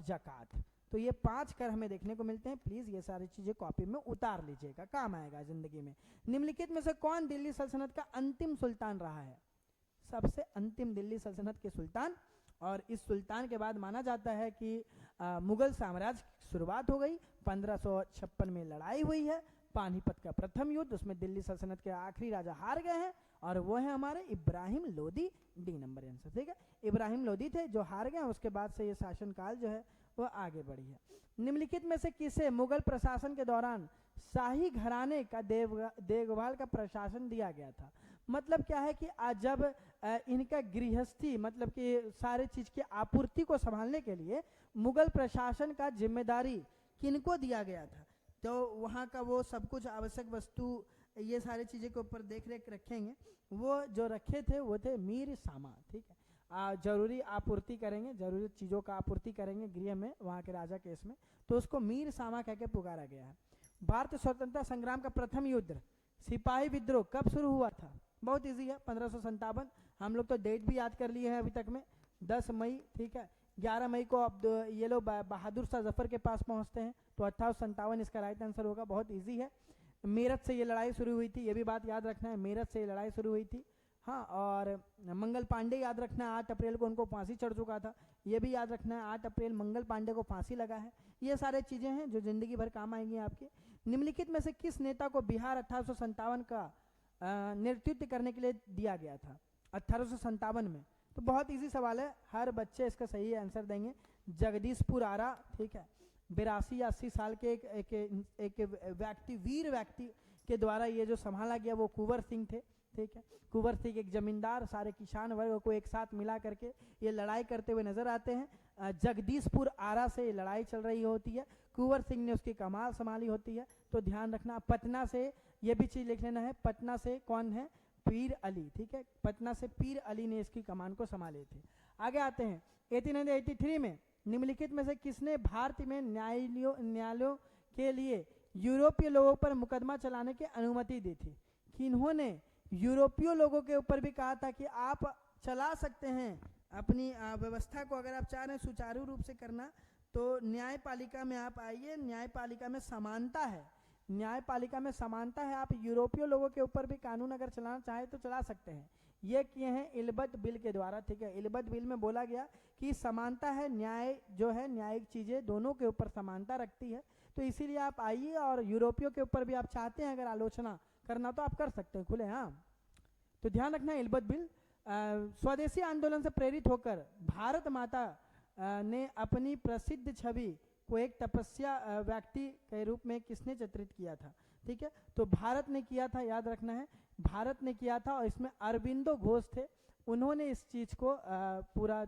ज़कात। तो ये 5 कर हमें देखने को मिलते हैं। प्लीज ये सारी चीजें कॉपी में उतार लीजिएगा, काम आएगा जिंदगी में। निम्नलिखित में से कौन दिल्ली सल्तनत का अंतिम सुल्तान रहा है। सबसे अंतिम दिल्ली सल्तनत के सुल्तान, और इस सुल्तान के बाद माना जाता है कि मुगल साम्राज्य की शुरुआत हो गई। 1556 में लड़ाई हुई है, पानीपत का प्रथम युद्ध, उसमें दिल्ली सल्तनत के आखिरी राजा हार गए हैं और वो है हमारे Ibrahim Lodi, D number answer. ठीक है, इब्राहिम लोदी थे जो हार गए, उसके बाद से ये शासनकाल जो है वो आगे बढ़ी है। निम्नलिखित में से किसे मुगल प्रशासन के दौरान शाही घराने का देखभाल का प्रशासन दिया गया था? मतलब क्या है कि आज जब इनका गृहस्थी मतलब कि सारे चीज की आपूर्ति को संभालने के लिए मुगल प्रशासन का जिम्मेदारी किनको दिया गया था? तो वहाँ का वो सब कुछ आवश्यक वस्तु ये सारी चीज़ें के ऊपर देख रेख रखेंगे, वो जो रखे थे वो थे मीर सामा। ठीक है, जरूरी आपूर्ति करेंगे, जरूरी चीज़ों का आपूर्ति करेंगे गृह में वहाँ के राजा केस में, तो उसको मीर सामा कह के पुकारा गया है। भारतीय स्वतंत्रता संग्राम का प्रथम युद्ध सिपाही विद्रोह कब शुरू हुआ था? बहुत इजी है, 1557। हम लोग तो डेट भी याद कर लिए हैं अभी तक में, 10 मई। ठीक है, 11 मई को अब ये लोग बहादुर शाह जफर के पास पहुंचते हैं, तो 1857 इसका राइट आंसर होगा। बहुत इजी है। मेरठ से ये लड़ाई शुरू हुई थी, ये भी बात याद रखना है, मेरठ से ये लड़ाई शुरू हुई थी। हाँ, और मंगल पांडे याद रखना है, 8 अप्रैल को उनको फांसी चढ़ चुका था, ये भी याद रखना है, 8 अप्रैल मंगल पांडे को फांसी लगा है। ये सारे चीज़ें हैं जो जिंदगी भर काम आएंगी आपके। निम्नलिखित में से किस नेता को बिहार 1857 का नेतृत्व करने के लिए दिया गया था 1857 में? तो बहुत इजी सवाल है, हर बच्चे इसका सही आंसर देंगे। जगदीशपुर आरा। ठीक है, 82 या 80 साल के एक व्यक्ति, वीर व्यक्ति के द्वारा ये जो संभाला गया वो कुंवर सिंह थे। ठीक है, कुंवर सिंह एक जमींदार सारे किसान वर्ग को एक साथ मिला करके ये लड़ाई करते हुए नजर आते हैं। जगदीशपुर आरा से ये लड़ाई चल रही होती है, कुंवर सिंह ने उसकी कमान संभाली होती है। तो ध्यान रखना, पटना से ये भी चीज लिख लेना है, पटना से कौन है? पीर अली। ठीक है, पटना से पीर अली ने इसकी कमान को संभाले थे। आगे आते हैं, 1883 में निम्नलिखित में से किसने भारत में न्यायालयों के लिए यूरोपीय लोगों पर मुकदमा चलाने की अनुमति दी थी? किन्होंने यूरोपीय लोगों के ऊपर भी कहा था कि आप चला सकते हैं अपनी व्यवस्था को, अगर आप चाह रहे हैं सुचारू रूप से करना तो न्यायपालिका में आप आइए, न्यायपालिका में समानता है, न्यायपालिका में समानता है, आप यूरोपीय लोगों के ऊपर भी कानून अगर चलाना चाहे तो चला सकते हैं। ये किए हैं इल्बर्ट बिल के द्वारा। ठीक है, इल्बर्ट बिल में बोला गया कि समानता है, न्याय जो है न्यायिक चीजें दोनों के ऊपर समानता रखती है, तो इसीलिए आप आइए और यूरोपियों के ऊपर भी आप चाहते हैं अगर आलोचना करना तो आप कर सकते हैं खुले। हाँ, तो ध्यान रखना इल्बर्ट बिल। स्वदेशी आंदोलन से प्रेरित होकर भारत माता ने अपनी प्रसिद्ध छवि को एक तपस्या व्यक्ति के रूप में किसने चित्रित किया था? ठीक है, तो भारत ने किया था, याद रखना है, भारत ने किया था, और इसमें अरविंदो घोष थे, उन्होंने इस चीज को पूरा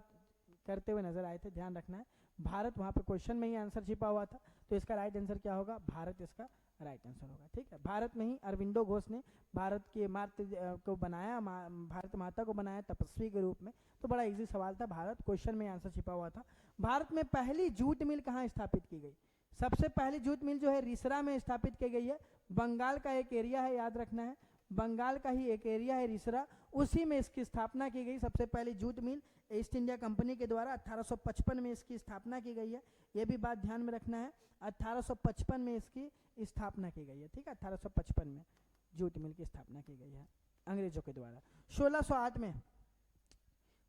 करते हुए नजर आए थे। ध्यान रखना है, भारत वहां पे क्वेश्चन में ही आंसर छिपा हुआ था, तो इसका राइट आंसर क्या होगा? भारत इसका राइट आंसर होगा। ठीक है, भारत में ही अरविंदो घोष ने भारत के मातृ को बनाया, भारत माता को बनाया तपस्वी के रूप में। तो बड़ा इजी सवाल था, भारत क्वेश्चन में आंसर छिपा हुआ था। भारत में पहली जूट मिल कहाँ स्थापित की गई? सबसे पहली जूट मिल जो है रिसरा में स्थापित की गई है, बंगाल का एक एरिया है, याद रखना है, बंगाल का ही एक एरिया है रिसरा, उसी में इसकी स्थापना की गई। सबसे पहली jute mill east India company के द्वारा 1855 में इसकी स्थापना की गई है, यह भी बात ध्यान में रखना है, 1855 में इसकी स्थापना की गई है। ठीक है, 1855 में जूट मिल की स्थापना की गई है अंग्रेजों के द्वारा। 1608 में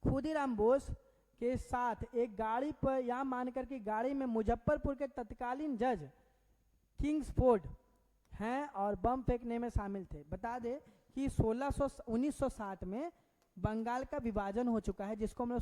खुदीराम बोस के साथ एक गाड़ी पर, यह मानकर कि गाड़ी में मुजफ्फरपुर के तत्कालीन जज किंग्सफोर्ड हैं और बम फेंकने में शामिल थे। बता दे कि 1960 में बंगाल का विभाजन हो चुका है, जिसको हम लोग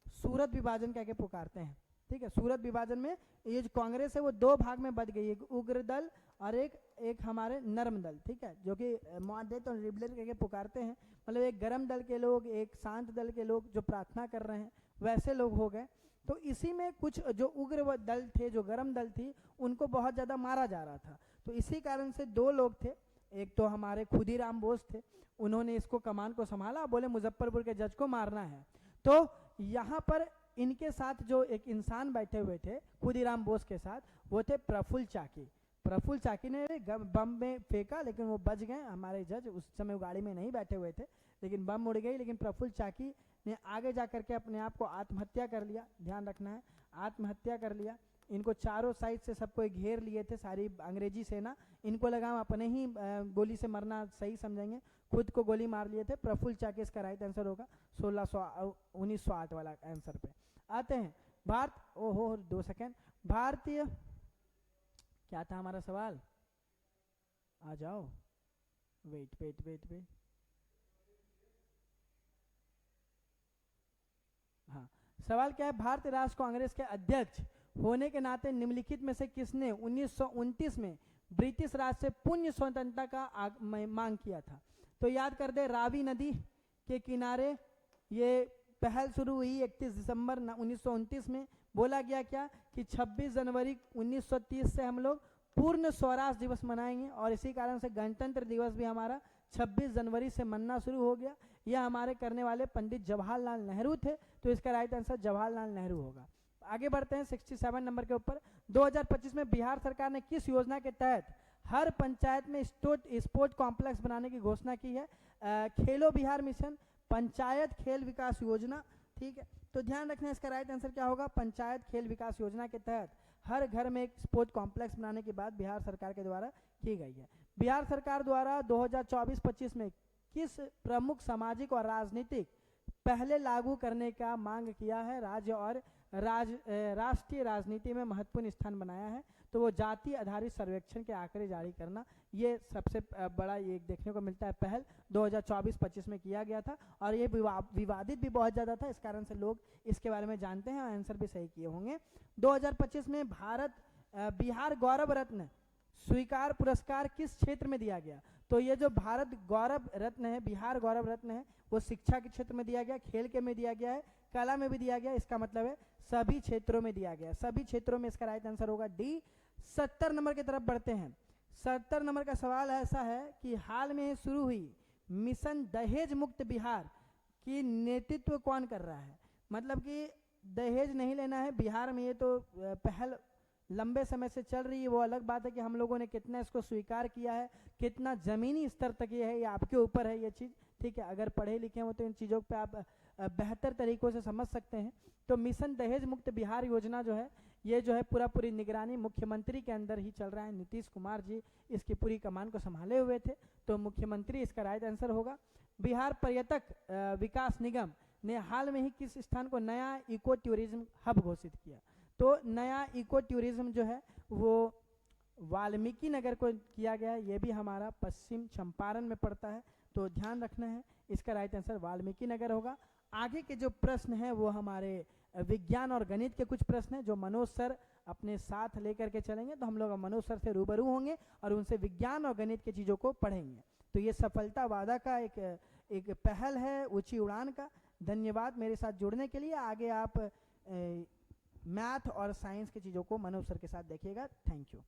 सूरत विभाजन कह के पुकारते हैं। ठीक है, सूरत विभाजन में ये जो कांग्रेस है वो दो भाग में बट गई, एक उग्र दल और एक हमारे नर्म दल। ठीक है, जो कि मॉडरेट और लिबरल कह के पुकारते हैं, मतलब एक गर्म दल के लोग, एक शांत दल के लोग जो प्रार्थना कर रहे हैं, वैसे लोग हो गए। तो इसी में कुछ जो उग्र दल थे, जो गर्म दल थी, उनको बहुत ज़्यादा मारा जा रहा था। तो इसी कारण से दो लोग थे, एक तो हमारे खुदीराम बोस थे, उन्होंने इसको कमान को संभाला, बोले मुजफ्फरपुर के जज को मारना है। तो यहाँ पर इनके साथ जो एक इंसान बैठे हुए थे खुदीराम बोस के साथ, वो थे प्रफुल्ल चाकी। प्रफुल्ल चाकी ने बम में फेंका, लेकिन वो बच गए। हमारे जज उस समय गाड़ी में नहीं बैठे हुए थे, लेकिन बम उड़ गई, लेकिन प्रफुल्ल चाकी ने आगे जा करके अपने आप को आत्महत्या कर लिया। ध्यान रखना है, आत्महत्या कर लिया। इनको चारों साइड से सबको घेर लिए थे, सारी अंग्रेजी सेना, इनको लगा हम अपने ही गोली से मरना सही समझेंगे, खुद को गोली मार लिए थे। प्रफुल्ल चाकी इसका राइट आंसर होगा, 1908 वाला आंसर पे आते हैं। भारत, ओहो 2 सेकेंड, भारतीय, क्या था हमारा सवाल? आ जाओ, वेट वेट वेट वेट, सवाल क्या है, भारतीय राष्ट्र कांग्रेस के अध्यक्ष होने के नाते निम्नलिखित में से किसने 1929 में ब्रिटिश राज से पूर्ण स्वतंत्रता का मांग किया था? तो याद कर दे, रावी नदी के किनारे ये पहल शुरू हुई 31 दिसंबर 1929 में। बोला गया क्या कि 26 जनवरी 1930 से हम लोग पूर्ण स्वराज दिवस मनाएंगे, और इसी कारण से गणतंत्र दिवस भी हमारा 26 जनवरी से मनना शुरू हो गया। यह हमारे करने वाले पंडित जवाहरलाल नेहरू थे, तो इसका राइट आंसर जवाहरलाल नेहरू होगा। आगे बढ़ते हैं 67 नंबर के ऊपर। 2025 में बिहार सरकार ने किस योजना के तहत हर पंचायत में स्पोर्ट कॉम्प्लेक्स बनाने की घोषणा की है? खेलो बिहार मिशन, पंचायत खेल विकास योजना। ठीक है, तो ध्यान रखना इसका राइट आंसर क्या होगा? पंचायत खेल विकास योजना के तहत हर घर में एक स्पोर्ट कॉम्प्लेक्स बनाने की बात बिहार सरकार के द्वारा की गई है। बिहार सरकार द्वारा 2024-25 में किस प्रमुख सामाजिक और राजनीतिक पहले लागू करने का मांग किया है? राज्य और राष्ट्रीय राजनीति में महत्वपूर्ण स्थान बनाया है, तो वो जाति आधारित सर्वेक्षण के आंकड़े जारी करना, ये सबसे बड़ा ये देखने को मिलता है पहल 2024-25 में किया गया था, और ये विवादित भी बहुत ज़्यादा था, इस कारण से लोग इसके बारे में जानते हैं और आंसर भी सही किए होंगे। 2025 में बिहार गौरव रत्न स्वीकार पुरस्कार किस क्षेत्र में दिया गया? तो ये जो भारत गौरव रत्न है, बिहार गौरव रत्न है, वो शिक्षा के क्षेत्र में दिया गया, खेल के में दिया गया है, कला में भी दिया गया। इसका मतलब है सभी क्षेत्रों में दिया गया, सभी क्षेत्रों में। इसका राइट आंसर होगा डी। 70 नंबर की तरफ बढ़ते हैं। 70 नंबर का सवाल ऐसा है कि हाल में शुरू हुई मिशन दहेज मुक्त बिहार की नेतृत्व कौन कर रहा है? मतलब कि दहेज नहीं लेना है बिहार में, ये तो पहल लंबे समय से चल रही है। वो अलग बात है कि हम लोगों ने कितना इसको स्वीकार किया है, कितना जमीनी स्तर तक ये है, ये आपके ऊपर है ये चीज़। ठीक है, अगर पढ़े लिखे हो तो इन चीज़ों पे आप बेहतर तरीक़ों से समझ सकते हैं। तो मिशन दहेज मुक्त बिहार योजना जो है, ये जो है पूरी निगरानी मुख्यमंत्री के अंदर ही चल रहा है। नीतीश कुमार जी इसकी पूरी कमान को संभाले हुए थे, तो मुख्यमंत्री इसका राइट आंसर होगा। बिहार पर्यटक विकास निगम ने हाल में ही किस स्थान को नया इको टूरिज्म हब घोषित किया? तो नया इको टूरिज्म जो है वो वाल्मीकि नगर को किया गया है, ये भी हमारा पश्चिम चंपारण में पड़ता है, तो ध्यान रखना है, इसका राइट आंसर वाल्मीकि नगर होगा। आगे के जो प्रश्न हैं वो हमारे विज्ञान और गणित के कुछ प्रश्न हैं जो मनोज सर अपने साथ लेकर के चलेंगे, तो हम लोग मनोज सर से रूबरू होंगे और उनसे विज्ञान और गणित की चीज़ों को पढ़ेंगे। तो ये सफलता वादा का एक पहल है ऊंची उड़ान का। धन्यवाद मेरे साथ जुड़ने के लिए। आगे आप मैथ और साइंस की चीज़ों को मनोज सर के साथ देखिएगा। Thank you.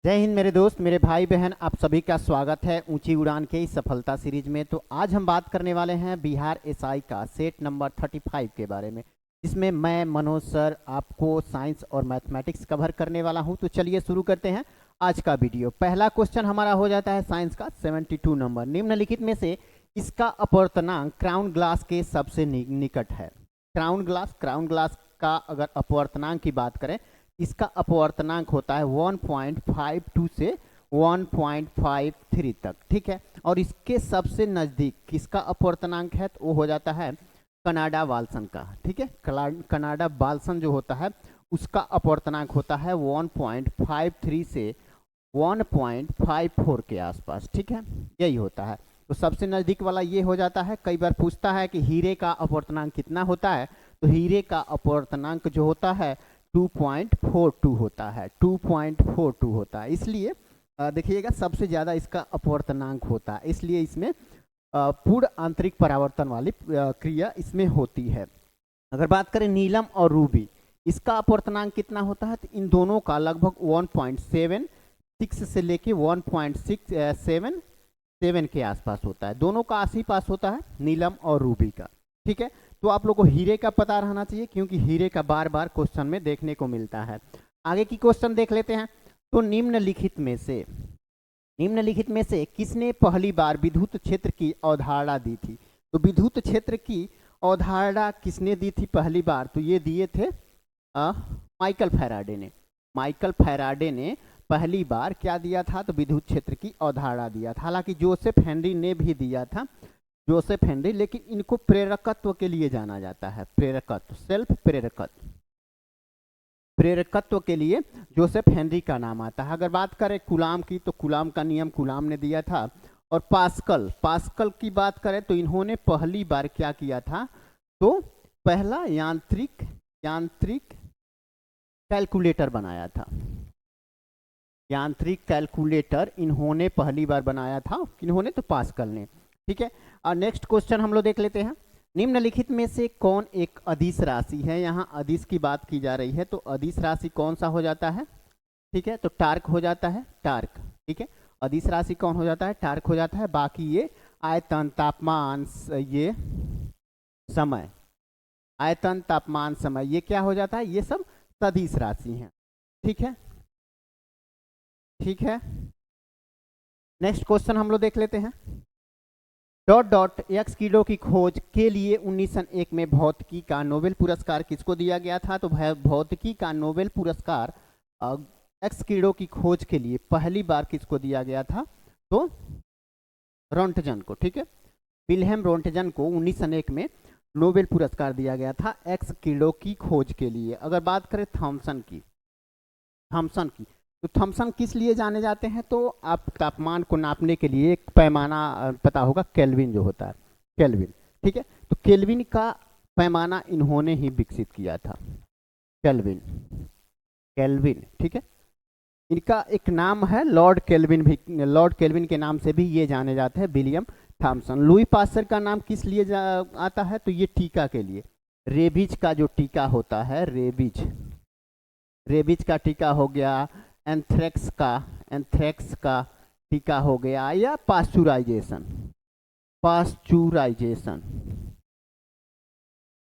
जय हिंद मेरे दोस्त, मेरे भाई बहन, आप सभी का स्वागत है ऊंची उड़ान के इस सफलता सीरीज में। तो आज हम बात करने वाले हैं बिहार एसआई का सेट नंबर 35 के बारे में, जिसमें मैं मनोज सर आपको साइंस और मैथमेटिक्स कवर करने वाला हूं। तो चलिए शुरू करते हैं आज का वीडियो। पहला क्वेश्चन हमारा हो जाता है साइंस का 72 नंबर। निम्नलिखित में से इसका अपवर्तनांक क्राउन ग्लास के सबसे निकट है? क्राउन ग्लास का अगर अपवर्तनांक की बात करें, इसका अपवर्तनांक होता है 1.52 से 1.53 तक। ठीक है, और इसके सबसे नज़दीक किसका अपवर्तनांक है? तो वो हो जाता है कनाडा बाल्सन का। ठीक है, कनाडा बाल्सन जो होता है उसका अपवर्तनांक होता है 1.53 से 1.54 के आसपास। ठीक है, यही होता है। तो सबसे नज़दीक वाला ये हो जाता है। कई बार पूछता है कि हीरे का अपवर्तनांक कितना होता है, तो हीरे का अपवर्तनांक जो होता है 2.42 होता है, 2.42 होता है। इसलिए देखिएगा सबसे ज़्यादा इसका अपवर्तनांक होता है, इसलिए इसमें पूर्ण आंतरिक परावर्तन वाली क्रिया इसमें होती है। अगर बात करें नीलम और रूबी, इसका अपवर्तनांक कितना होता है? तो इन दोनों का लगभग 1.76 से लेके 1.677 के आसपास होता है। दोनों का आस ही पास होता है नीलम और रूबी का। ठीक है, तो आप लोग को हीरे का पता रहना चाहिए, क्योंकि हीरे का बार बार क्वेश्चन में देखने को मिलता है। आगे की क्वेश्चन देख लेते हैं। तो निम्नलिखित में से किसने पहली बार विद्युत क्षेत्र की अवधारणा दी थी? तो विद्युत क्षेत्र की अवधारणा किसने दी थी पहली बार? तो ये दिए थे माइकल फैराडे ने। माइकल फैराडे ने पहली बार क्या दिया था? तो विद्युत क्षेत्र की अवधारणा दिया था। हालांकि जोसेफ हेनरी ने भी दिया था, जोसेफ हेनरी, लेकिन इनको प्रेरकत्व के लिए जाना जाता है। प्रेरकत्व, सेल्फ प्रेरकत्व के लिए जोसेफ हेनरी का नाम आता है। अगर बात करें कूलाम की, तो कूलाम का नियम कूलाम ने दिया था, और पास्कल, पास्कल की बात करें तो इन्होंने पहली बार क्या किया था, तो पहला यांत्रिक यांत्रिक कैलकुलेटर बनाया था। यांत्रिक कैलकुलेटर इन्होंने पहली बार बनाया था, किन्होंने, तो पास्कल ने। ठीक है, और नेक्स्ट क्वेश्चन हम लोग देख लेते हैं। निम्नलिखित में से कौन एक अदिश राशि है? यहाँ अदिश की बात की जा रही है, तो अदिश राशि कौन सा हो जाता है? ठीक है, तो टार्क हो जाता है, टार्क। ठीक है, अदिश राशि कौन हो जाता है? टार्क हो जाता है। बाकी ये आयतन, तापमान, ये समय, आयतन, तापमान, समय, ये क्या हो जाता है? ये सब सदिश राशि हैं। ठीक है, ठीक है। नेक्स्ट क्वेश्चन हम लोग देख लेते हैं। डॉट डॉट एक्स किलो की खोज के लिए 1901 में भौतिकी का नोबेल पुरस्कार किसको दिया गया था? तो भौतिकी का नोबेल पुरस्कार एक्स किलो की खोज के लिए पहली बार किसको दिया गया था? तो रोंटजन को। ठीक है, विल्हेम रोंटजन को 1901 में नोबेल पुरस्कार दिया गया था एक्स किलो की खोज के लिए। अगर बात करें थॉमसन की, थॉमसन की, तो थॉमसन किस लिए जाने जाते हैं? तो आप तापमान को नापने के लिए एक पैमाना पता होगा, केल्विन जो होता है, केल्विन। ठीक है, तो केल्विन का पैमाना इन्होंने ही विकसित किया था, केल्विन, केल्विन। ठीक है, इनका एक नाम है लॉर्ड केल्विन, भी लॉर्ड केल्विन के नाम से भी ये जाने जाते हैं, विलियम थॉमसन। लुई पास्चर का नाम किस लिए आता है? तो ये टीका के लिए, रेबीज का जो टीका होता है, रेबीज, रेबीज का टीका हो गया, एंथ्रेक्स का टीका हो गया, या पास्चुराइजेशन, पास्चुराइजेशन,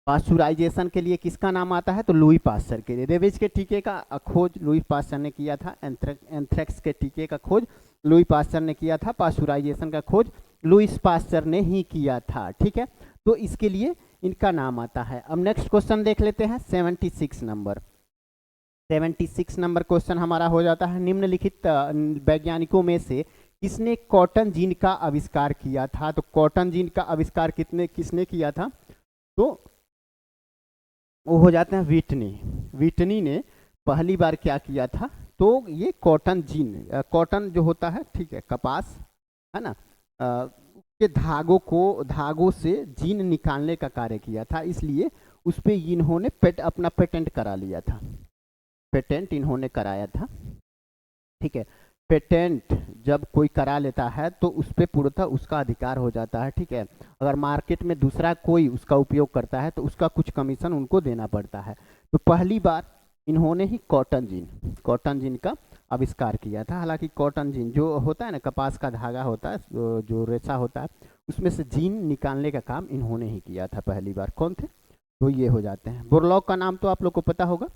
पास्चुराइजेशन के लिए किसका नाम आता है? तो लुई पास्चर के लिए। रेबीज के टीके का खोज लुई पास्चर ने किया था, एंथ्रेक्स के टीके का खोज लुई पास्चर ने किया था, पास्चुराइजेशन का खोज लुईस पास्चर ने ही किया था। ठीक है, तो इसके लिए इनका नाम आता है। अब नेक्स्ट क्वेश्चन देख लेते हैं, 76 नंबर। 76 नंबर क्वेश्चन हमारा हो जाता है, निम्नलिखित वैज्ञानिकों में से किसने कॉटन जीन का आविष्कार किया था? तो कॉटन जीन का आविष्कार किसने किया था? तो वो हो जाते हैं विटनी। विटनी ने पहली बार क्या किया था? तो ये कॉटन जीन, कॉटन जो होता है, ठीक है, कपास है ना, के धागों से जीन निकालने का कार्य किया था, इसलिए उस पे इन्होंने अपना पेटेंट करा लिया था, पेटेंट इन्होंने कराया था। ठीक है, पेटेंट जब कोई करा लेता है तो उस पर पूर्णतः उसका अधिकार हो जाता है। ठीक है, अगर मार्केट में दूसरा कोई उसका उपयोग करता है तो उसका कुछ कमीशन उनको देना पड़ता है। तो पहली बार इन्होंने ही कॉटन जीन का आविष्कार किया था। हालांकि कॉटन जीन जो होता है ना, कपास का धागा होता है, जो रेशा होता है, उसमें से जीन निकालने का काम इन्होंने ही किया था पहली बार। कौन थे? तो ये हो जाते हैं। बोरलॉग का नाम तो आप लोग को पता होगा।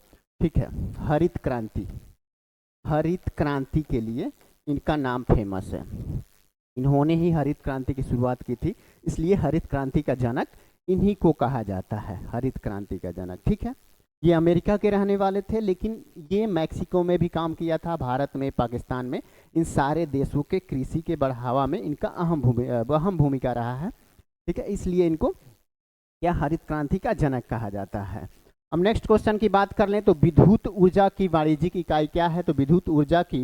ठीक है, हरित क्रांति, हरित क्रांति के लिए इनका नाम फेमस है, इन्होंने ही हरित क्रांति की शुरुआत की थी, इसलिए हरित क्रांति का जनक इन्हीं को कहा जाता है, हरित क्रांति का जनक। ठीक है, ये अमेरिका के रहने वाले थे, लेकिन ये मैक्सिको में भी काम किया था, भारत में, पाकिस्तान में, इन सारे देशों के कृषि के बढ़ावा में इनका अहम भूमिका रहा है। ठीक है, इसलिए इनको क्या हरित क्रांति का जनक कहा जाता है। अब नेक्स्ट क्वेश्चन की बात कर लें तो विद्युत ऊर्जा की वाणिज्यिक इकाई क्या है? तो विद्युत ऊर्जा की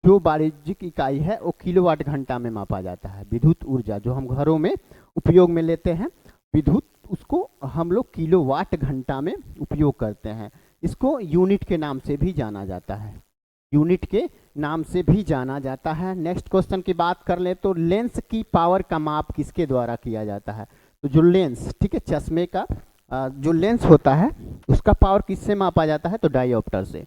जो वाणिज्यिक इकाई है वो किलोवाट घंटा में मापा जाता है। विद्युत ऊर्जा जो हम घरों में उपयोग में लेते हैं, विद्युत, उसको हम लोग किलोवाट घंटा में उपयोग करते हैं। इसको यूनिट के नाम से भी जाना जाता है, यूनिट के नाम से भी जाना जाता है। नेक्स्ट क्वेश्चन की बात कर ले तो लेंस की पावर का माप किसके द्वारा किया जाता है? तो जो लेंस, ठीक है, चश्मे का जो लेंस होता है उसका पावर किससे मापा जाता है? तो डायोप्टर से,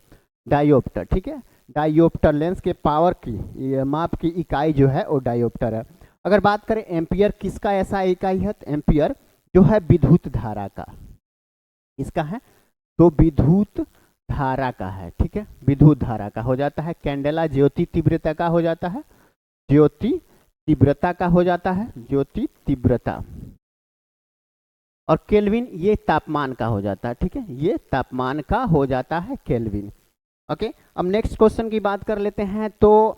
डायोप्टर। ठीक है, डायोप्टर, लेंस के पावर की माप की इकाई जो है वो डायोप्टर है। अगर बात करें एम्पियर किसका ऐसा इकाई है? तो एम्पियर जो है विद्युत धारा का, इसका है, तो विद्युत धारा का है। ठीक है, विद्युत धारा का हो जाता है। कैंडेला ज्योति तीव्रता का हो जाता है, ज्योति तीव्रता का हो जाता है, ज्योति तीव्रता। और केल्विन ये तापमान का हो जाता है। ठीक है, ये तापमान का हो जाता है, केल्विन। ओके, अब नेक्स्ट क्वेश्चन की बात कर लेते हैं। तो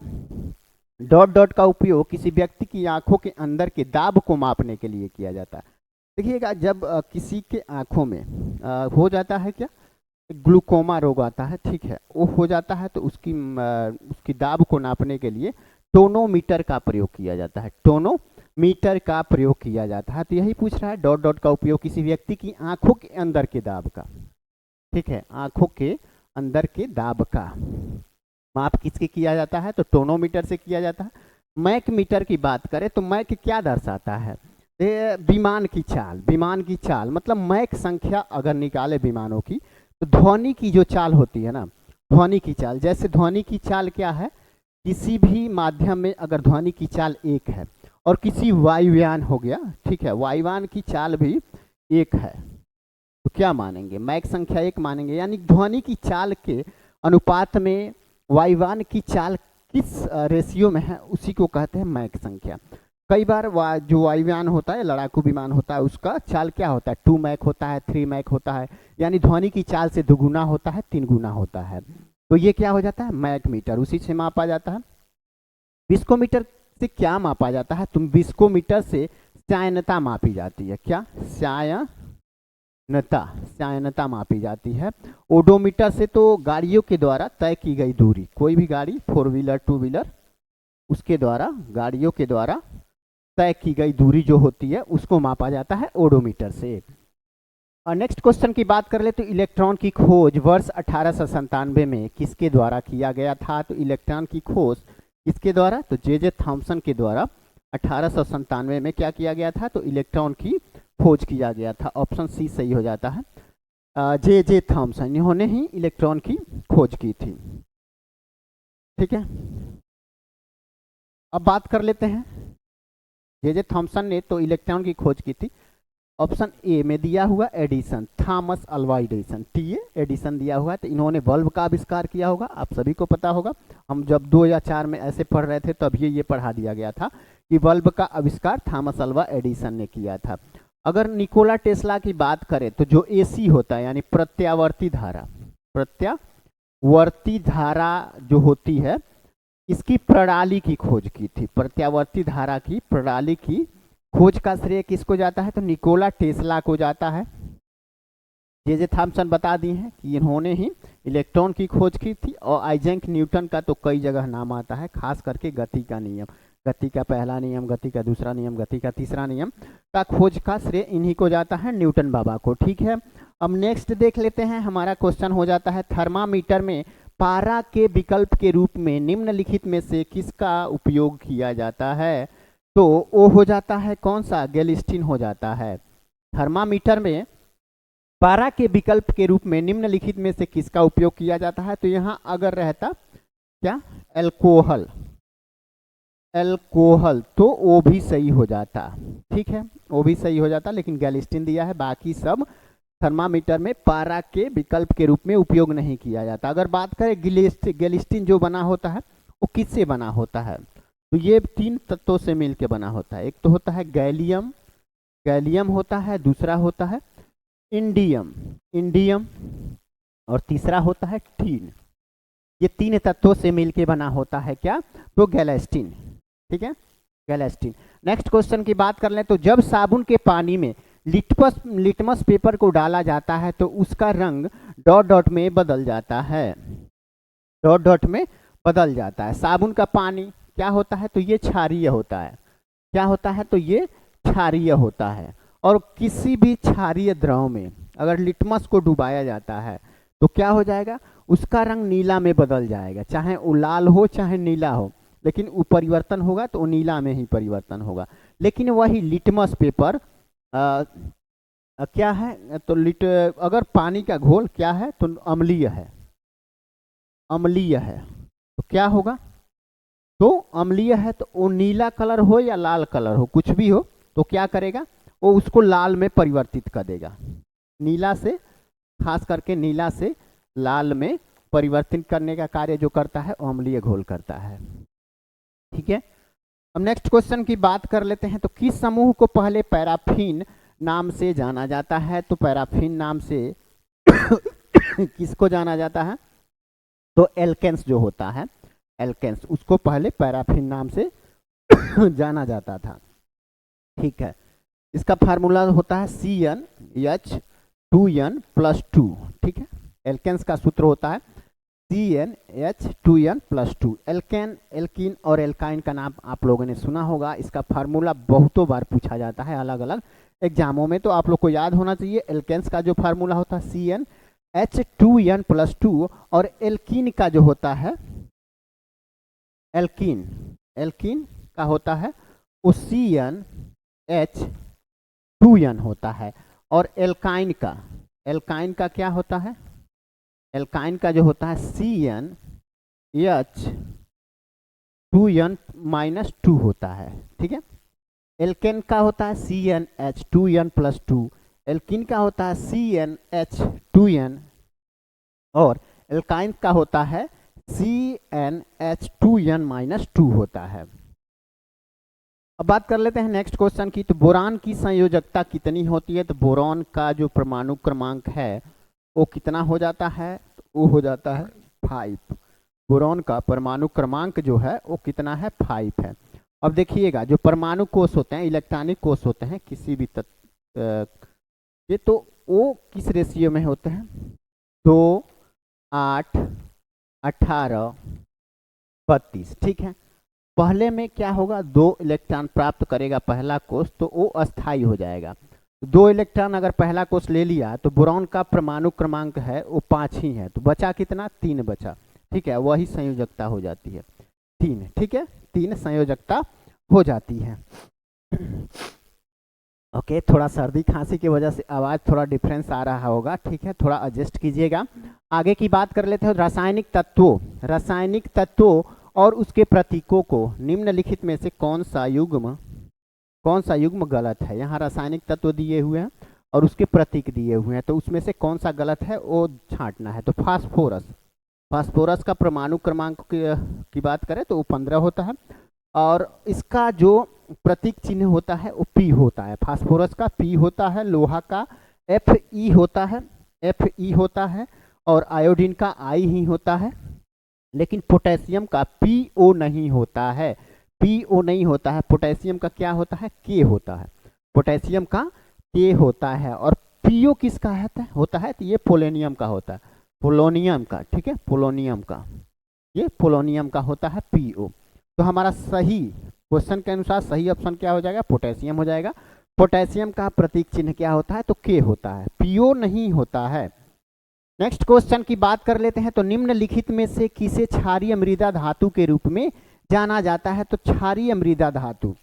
डॉट डॉट का उपयोग किसी व्यक्ति की आंखों के अंदर के दाब को मापने के लिए किया जाता है। देखिएगा, जब किसी के आंखों में हो जाता है क्या, ग्लूकोमा रोग आता है, ठीक है, वो हो जाता है, तो उसकी दाब को नापने के लिए टोनोमीटर का प्रयोग किया जाता है, टोनोमीटर का प्रयोग किया जाता है। तो यही पूछ रहा है, डॉट डॉट का उपयोग किसी व्यक्ति की आंखों के अंदर के दाब का, ठीक है, आंखों के अंदर के दाब का माप किसके किया जाता है, तो टोनोमीटर से किया जाता है। मैक मीटर की बात करें तो मैक क्या दर्शाता है, विमान की चाल, विमान की चाल मतलब मैक संख्या अगर निकाले विमानों की, तो ध्वनि की जो चाल होती है ना, ध्वनि की चाल, जैसे ध्वनि की चाल क्या है, किसी भी माध्यम में अगर ध्वनि की चाल एक है और किसी वायुयान हो गया, ठीक है, वायुयान की चाल भी एक है, तो क्या मानेंगे, मैक संख्या एक मानेंगे। यानी ध्वनि की चाल के अनुपात में वायुयान की चाल किस रेशियो में है, उसी को कहते हैं मैक संख्या। कई बार जो वायुयान होता है, लड़ाकू विमान होता है, उसका चाल क्या होता है, 2 मैक होता है, 3 मैक होता है, यानी ध्वनि की चाल से 2 गुना होता है, 3 गुना होता है। तो ये क्या हो जाता है, मैक मीटर, उसी से मापा जाता है। विस्कोमीटर से क्या मापा जाता है, तुम विस्कोमीटर से श्यानता मापी जाती है, क्या, श्यानता मापी जाती है। ओडोमीटर से तो गाड़ियों के द्वारा तय की गई दूरी, कोई भी गाड़ी 4 व्हीलर 2 व्हीलर, उसके द्वारा, गाड़ियों के द्वारा तय की गई दूरी जो होती है उसको मापा जाता है ओडोमीटर से। और नेक्स्ट क्वेश्चन की बात कर ले तो इलेक्ट्रॉन की खोज वर्ष 1897 में किसके द्वारा किया गया था, तो इलेक्ट्रॉन की खोज किसके द्वारा, तो जे थॉमसन के द्वारा 1897 में क्या किया गया था, तो इलेक्ट्रॉन की खोज किया गया था। ऑप्शन सी सही हो जाता है, जे थॉमसन, इन्होंने ही इलेक्ट्रॉन की खोज की थी, ठीक है। अब बात कर लेते हैं, जे थॉमसन ने तो इलेक्ट्रॉन की खोज की थी। ऑप्शन ए में दिया हुआ Edison, Thomas Alva Edison, T Edison दिया हुआ है, तो इन्होंने बल्ब का आविष्कार किया होगा, आप सभी को पता होगा। हम जब 2 या 4 में ऐसे पढ़ रहे थे तब ये पढ़ा दिया गया था कि बल्ब का आविष्कार थॉमस अल्वा एडिसन ने किया था। अगर निकोला टेस्ला की बात करें तो जो एसी होता है यानी प्रत्यावर्ती धारा जो होती है, इसकी प्रणाली की खोज की थी, प्रत्यावर्ती धारा की प्रणाली की खोज का श्रेय किसको जाता है, तो निकोला टेस्ला को जाता है। जे थॉमसन बता दी हैं कि इन्होंने ही इलेक्ट्रॉन की खोज की थी। और आइजैक न्यूटन का तो कई जगह नाम आता है, खास करके गति का नियम, गति का पहला नियम, गति का दूसरा नियम, गति का तीसरा नियम का खोज का श्रेय इन्हीं को जाता है, न्यूटन बाबा को, ठीक है। अब नेक्स्ट देख लेते हैं, हमारा क्वेश्चन हो जाता है, थर्मामीटर में पारा के विकल्प के रूप में निम्नलिखित में से किसका उपयोग किया जाता है, तो वो हो जाता है कौन सा, गेलिस्टीन हो जाता है। थर्मामीटर में पारा के विकल्प के रूप में निम्नलिखित में से किसका उपयोग किया जाता है, तो यहाँ अगर रहता क्या, एल्कोहल, तो वो भी सही हो जाता, ठीक है, वो भी सही हो जाता, लेकिन गैलिस्टीन दिया है, बाकी सब थर्मामीटर में पारा के विकल्प के रूप में उपयोग नहीं किया जाता। अगर बात करें गैलिस्टीन जो बना होता है वो किससे बना होता है, तो ये 3 तत्वों से मिलकर बना होता है। एक तो होता है गैलियम होता है, दूसरा होता है इंडियम और तीसरा होता है टीन। ये 3 तत्वों से मिलकर बना होता है क्या, तो गैलिस्टीन, ठीक है, गैलिस्टीन। नेक्स्ट क्वेश्चन की बात कर लें तो जब साबुन के पानी में लिटमस पेपर को डाला जाता है तो उसका रंग डॉट डॉट में बदल जाता है, डॉट डॉट में बदल जाता है। साबुन का पानी क्या होता है, तो ये क्षारीय होता है, क्या होता है, तो ये क्षारीय होता है। और किसी भी क्षारीय द्रव में अगर लिटमस को डुबाया जाता है तो क्या हो जाएगा, उसका रंग नीला में बदल जाएगा, चाहे वो लाल हो चाहे नीला हो, लेकिन वो परिवर्तन होगा तो नीला में ही परिवर्तन होगा। लेकिन वही लिटमस पेपर क्या है, तो अगर पानी का घोल क्या है, तो अम्लीय है, तो क्या होगा, तो अम्लीय है, तो वो नीला कलर हो या लाल कलर हो, कुछ भी हो, तो क्या करेगा, वो उसको लाल में परिवर्तित कर देगा, नीला से, खास करके नीला से लाल में परिवर्तित करने का कार्य जो करता है वो अम्लीय घोल करता है, ठीक है। अब नेक्स्ट क्वेश्चन की बात कर लेते हैं, तो किस समूह को पहले पैराफिन नाम से जाना जाता है, तो पैराफिन नाम से किसको जाना जाता है, तो एल्केन्स जो होता है, एल्केन्स, उसको पहले पैराफिन नाम से जाना जाता था, ठीक है। इसका फार्मूला होता है CnH2n+2, ठीक है। एल्केन्स का सूत्र होता है CnH2n+2। एल्केन, एल्कीन और एल्काइन का नाम आप लोगों ने सुना होगा। इसका फार्मूला बहुतों बार पूछा जाता है अलग अलग एग्जामों में, तो आप लोग को याद होना चाहिए। एल्केन्स का जो फार्मूला होता है CnH2n+2, और एल्कीन का जो होता है एल्कीन, एल्कीन का होता है वो CnH2n होता है। और एल्काइन का क्या होता है? एल्काइन का जो होता है CnH2n-2 होता है। ठीक है, एल्केन का होता है CnH2n+2, एल्कीन का होता है CnH2n, और एल्काइन का होता है CnH2n-2 होता है। अब बात कर लेते हैं नेक्स्ट क्वेश्चन की। तो बोरान की संयोजकता कितनी होती है? तो बोरान का जो परमाणु क्रमांक है वो कितना हो जाता है? तो वो हो जाता है 5। बोरान का परमाणु क्रमांक जो है वो कितना है? 5 है। अब देखिएगा, जो परमाणु कोष होते हैं, इलेक्ट्रॉनिक कोष होते हैं किसी भी ये तो वो किस रेशियो में होते हैं? 2, 8, 18, 32। ठीक है, पहले में क्या होगा? 2 इलेक्ट्रॉन प्राप्त करेगा पहला कोष, तो वो अस्थाई हो जाएगा। 2 इलेक्ट्रॉन अगर पहला कोष ले लिया तो बोरॉन का परमाणु क्रमांक है वो 5 ही है, तो बचा कितना? 3 बचा। ठीक है, वही संयोजकता हो जाती है 3। ठीक है, 3 संयोजकता हो जाती है। ओके, थोड़ा सर्दी खांसी की वजह से आवाज थोड़ा डिफरेंस आ रहा होगा। ठीक है, थोड़ा एडजस्ट कीजिएगा। आगे की बात कर लेते हैं। रासायनिक तत्वों और उसके प्रतीकों को निम्नलिखित में से कौन सा युग्म गलत है? यहाँ रासायनिक तत्व दिए हुए हैं और उसके प्रतीक दिए हुए हैं, तो उसमें से कौन सा गलत है वो छांटना है। तो फास्फोरस का परमाणु क्रमांक की बात करें तो वो 15 होता है, और इसका जो प्रतीक चिन्ह होता है वो P होता है। फास्फोरस का P होता है, लोहा का Fe होता है, और आयोडीन का I ही होता है। लेकिन पोटेशियम का PO नहीं होता है, पोटेशियम का क्या होता है? K होता है। पोटेशियम का K होता है। और PO किसका होता है? तो ये पोलोनियम का होता है, ठीक है, ये पोलोनियम का होता है PO। तो हमारा सही क्वेश्चन के अनुसार सही ऑप्शन क्या हो जाएगा? पोटेशियम हो जाएगा। पोटेशियम का प्रतीक चिन्ह क्या होता है? तो K होता है, PO नहीं होता है। नेक्स्ट क्वेश्चन की बात कर लेते हैं। तो निम्नलिखित में से किसे क्षारीय मृदा धातु के रूप में जाना जाता है? तो क्षारीय मृदा धातु,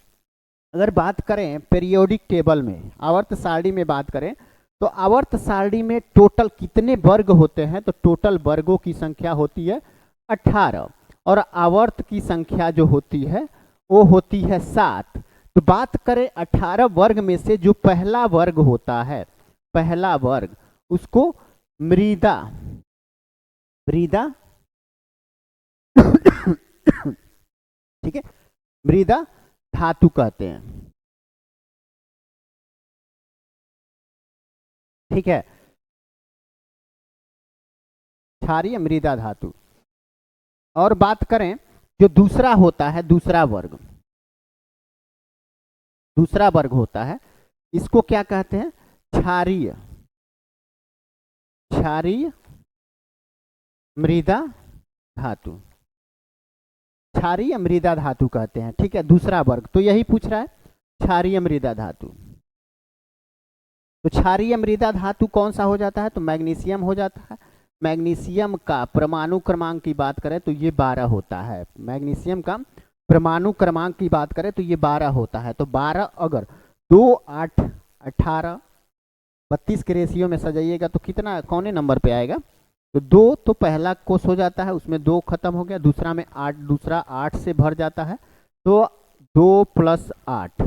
अगर बात करें पीरियोडिक टेबल में, आवर्त सारणी में बात करें, तो आवर्त सारणी में टोटल कितने वर्ग होते हैं? तो टोटल वर्गों की संख्या होती है 18, और आवर्त की संख्या जो होती है वो होती है 7। तो बात करें 18 वर्ग में से जो पहला वर्ग होता है, पहला वर्ग, उसको मृदा ठीक है, मृदा धातु कहते हैं। ठीक है, क्षारीय मृदा धातु। और बात करें जो दूसरा होता है, दूसरा वर्ग होता है, इसको क्या कहते हैं? क्षारीय मृदा धातु, क्षारीय मृदा धातु कहते हैं। ठीक है, दूसरा वर्ग तो यही पूछ रहा है, क्षारीय मृदा धातु। तो क्षारीय मृदा धातु कौन सा हो जाता है? तो मैग्नीशियम हो जाता है। मैग्नीशियम का परमाणु क्रमांक की बात करें तो ये 12 होता है। मैग्नीशियम का परमाणु क्रमांक की बात करें तो ये 12 होता है। तो 12 अगर 2, 8, 18, 32 के रेशियो में सजाइएगा तो कितना, कौने नंबर पे आएगा? तो 2 तो पहला कोष हो जाता है, उसमें 2 खत्म हो गया, दूसरा में 8, दूसरा 8 से भर जाता है, तो 2 + 8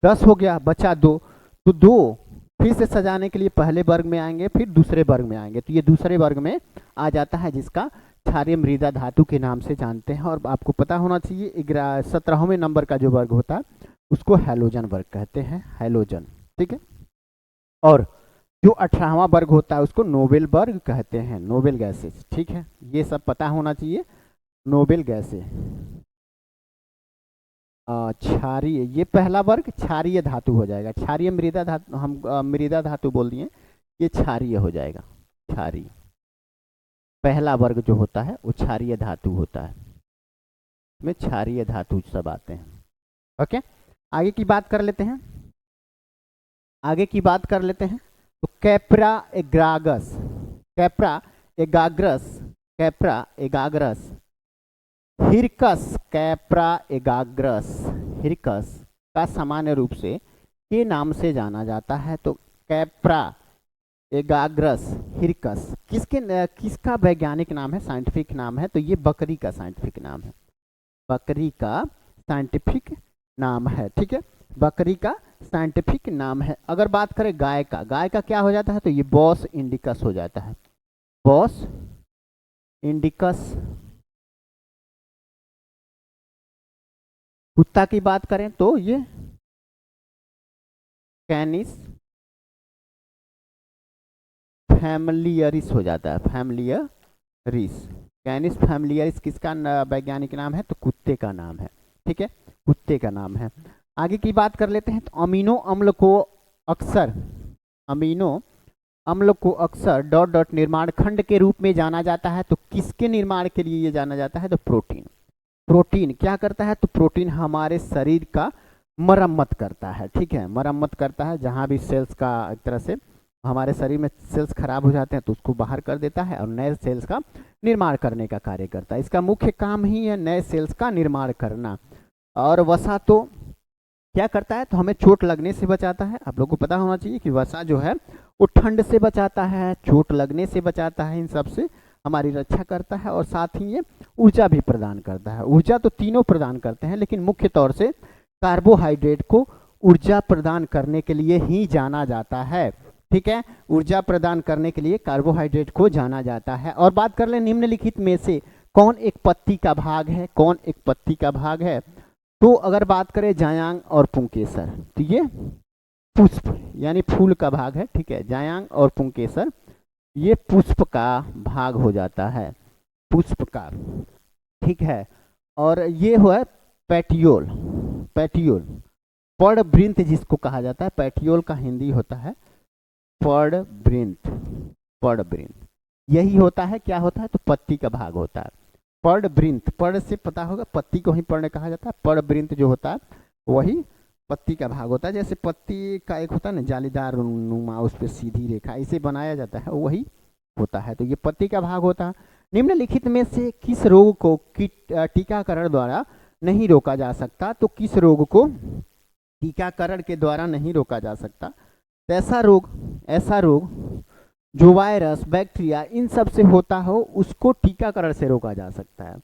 10 हो गया, बचा 2। तो 2 फिर से सजाने के लिए पहले वर्ग में आएंगे, फिर दूसरे वर्ग में आएंगे, तो ये दूसरे वर्ग में आ जाता है, जिसका क्षारीय मृदा धातु के नाम से जानते हैं। और आपको पता होना चाहिए 17वें नंबर का जो वर्ग होता है उसको हैलोजन वर्ग कहते हैं, हैलोजन। ठीक है, और जो 18वां वर्ग होता है उसको नोबेल वर्ग कहते हैं, नोबेल गैसेस। ठीक है, ये सब पता होना चाहिए, नोबेल गैसेस। क्षारीय, ये पहला वर्ग क्षारीय धातु हो जाएगा। क्षारीय मृदा धातु, हम मृदा धातु बोल दिए, ये क्षारीय हो जाएगा, क्षारीय। पहला वर्ग जो होता है वो क्षारीय धातु होता है, में क्षारीय धातु सब आते हैं। ओके, आगे की बात कर लेते हैं, आगे की बात कर लेते हैं। तो Capra एग्रागस, Capra एगाग्रस, Capra एगाग्रस, hircus, Capra एगाग्रस, hircus का सामान्य रूप से के नाम से जाना जाता है। तो कैप्रा एगाग्रस हिरकस किसका वैज्ञानिक नाम है, साइंटिफिक नाम है? तो ये बकरी का साइंटिफिक नाम है, बकरी का साइंटिफिक नाम है। ठीक है, बकरी का साइंटिफिक नाम है। अगर बात करें गाय का, गाय का क्या हो जाता है? तो ये बॉस इंडिकस हो जाता है, बॉस इंडिकस। कुत्ता की बात करें तो ये कैनिस फैमिलियरिस हो जाता है, फैमिलियरिस। कैनिस फैमिलियरिस किसका वैज्ञानिक नाम है? तो कुत्ते का नाम है। ठीक है, कुत्ते का नाम है। आगे की बात कर लेते हैं। तो अमीनो अम्ल को अक्सर, अमीनो अम्ल को अक्सर डॉट डॉट निर्माण खंड के रूप में जाना जाता है। तो किसके निर्माण के लिए ये जाना जाता है? तो प्रोटीन। प्रोटीन क्या करता है? तो प्रोटीन हमारे शरीर का मरम्मत करता है। ठीक है, मरम्मत करता है, जहाँ भी सेल्स का एक तरह से हमारे शरीर में सेल्स खराब हो जाते हैं तो उसको बाहर कर देता है और नए सेल्स का निर्माण करने का कार्य करता है। इसका मुख्य काम ही है नए सेल्स का निर्माण करना। और वसा तो क्या करता है? तो हमें चोट लगने से बचाता है। आप लोगों को पता होना चाहिए कि वसा जो है वो ठंड से बचाता है, चोट लगने से बचाता है, इन सब से हमारी रक्षा करता है। और साथ ही ये ऊर्जा भी प्रदान करता है। ऊर्जा तो तीनों प्रदान करते हैं, लेकिन मुख्य तौर से कार्बोहाइड्रेट को ऊर्जा प्रदान करने के लिए ही जाना जाता है। ठीक है, ऊर्जा प्रदान करने के लिए कार्बोहाइड्रेट को जाना जाता है। और बात कर ले निम्नलिखित में से कौन एक पत्ती का भाग है? कौन एक पत्ती का भाग है? तो अगर बात करें जायांग और पुंकेसर, तो ये पुष्प यानी फूल का भाग है। ठीक है, जायांग और पुंकेसर ये पुष्प का भाग हो जाता है, पुष्प का। ठीक है, और ये हुआ पेटियोल, पेटियोल पर्णवृंत जिसको कहा जाता है, पेटियोल का हिंदी होता है पर्णवृंत, पर्णवृंत यही होता है। क्या होता है? तो पत्ती का भाग होता है पर्णवृंत। पर्ण से पता होगा, पत्ती को ही पर्ण कहा जाता है, पर्णवृंत जो होता है वही पत्ती का भाग होता है। जैसे पत्ती का एक होता है ना जालीदार नुमा, उस पर सीधी रेखा इसे बनाया जाता है, वही होता है। तो ये पत्ती का भाग होता है। निम्नलिखित में से किस रोग को टीकाकरण द्वारा नहीं रोका जा सकता? तो किस रोग को टीकाकरण के द्वारा नहीं रोका जा सकता? तो ऐसा रोग जो वायरस, बैक्टीरिया इन सब से होता हो उसको टीकाकरण से रोका जा सकता है।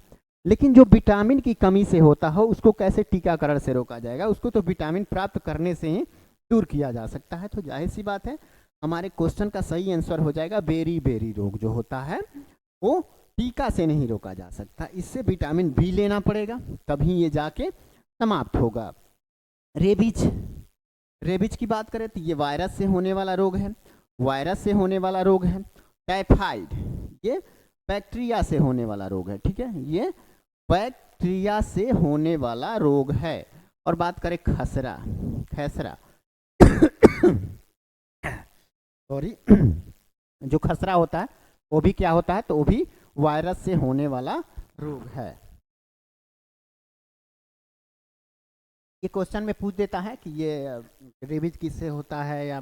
लेकिन जो विटामिन की कमी से होता हो उसको कैसे टीकाकरण से रोका जाएगा? उसको तो विटामिन प्राप्त करने से ही दूर किया जा सकता है। तो जाहिर सी बात है हमारे क्वेश्चन का सही आंसर हो जाएगा बेरी बेरी रोग जो होता है वो टीका से नहीं रोका जा सकता, इससे विटामिन बी लेना पड़ेगा तभी ये जाके समाप्त होगा। रेबीज, रेबीज की बात करें तो ये वायरस से होने वाला रोग है, वायरस से होने वाला रोग है। टाइफाइड ये बैक्टीरिया से होने वाला रोग है। ठीक है, ये बैक्टीरिया से होने वाला रोग है। और बात करें खसरा, खसरा सॉरी जो खसरा होता है वो भी क्या होता है? तो वो भी वायरस से होने वाला रोग है। ये क्वेश्चन में पूछ देता है कि ये रेबीज किससे होता है या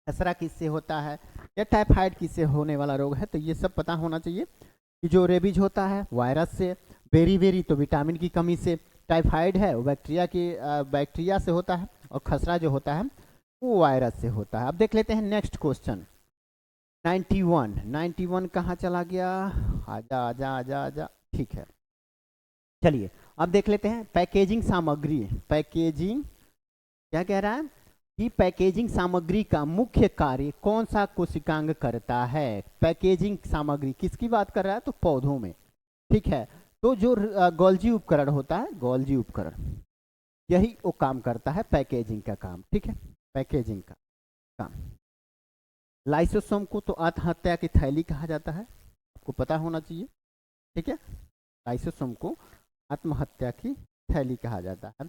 खसरा किससे होता है या टाइफाइड किससे होने वाला रोग है। तो ये सब पता होना चाहिए कि जो रेबीज होता है वायरस से, बेरी बेरी तो विटामिन की कमी से, टाइफाइड है वो बैक्टीरिया से होता है और खसरा जो होता है वो वायरस से होता है। अब देख लेते हैं नेक्स्ट क्वेश्चन 91 कहाँ चला गया? आजा आजा आजा आजा, ठीक है चलिए अब देख लेते हैं पैकेजिंग सामग्री। पैकेजिंग क्या कह रहा है कि पैकेजिंग सामग्री का मुख्य कार्य कौन सा कोशिकांग करता है? पैकेजिंग सामग्री किसकी बात कर रहा है? तो पौधों में। ठीक है, तो जो गोल्जी उपकरण होता है, गोल्जी उपकरण यही वो काम करता है, पैकेजिंग का काम। ठीक है, पैकेजिंग का काम। लाइसोसोम को तो आत्महत्या की थैली कहा जाता है, आपको पता होना चाहिए। ठीक है, लाइसोसोम को आत्महत्या की थैली कहा जाता है।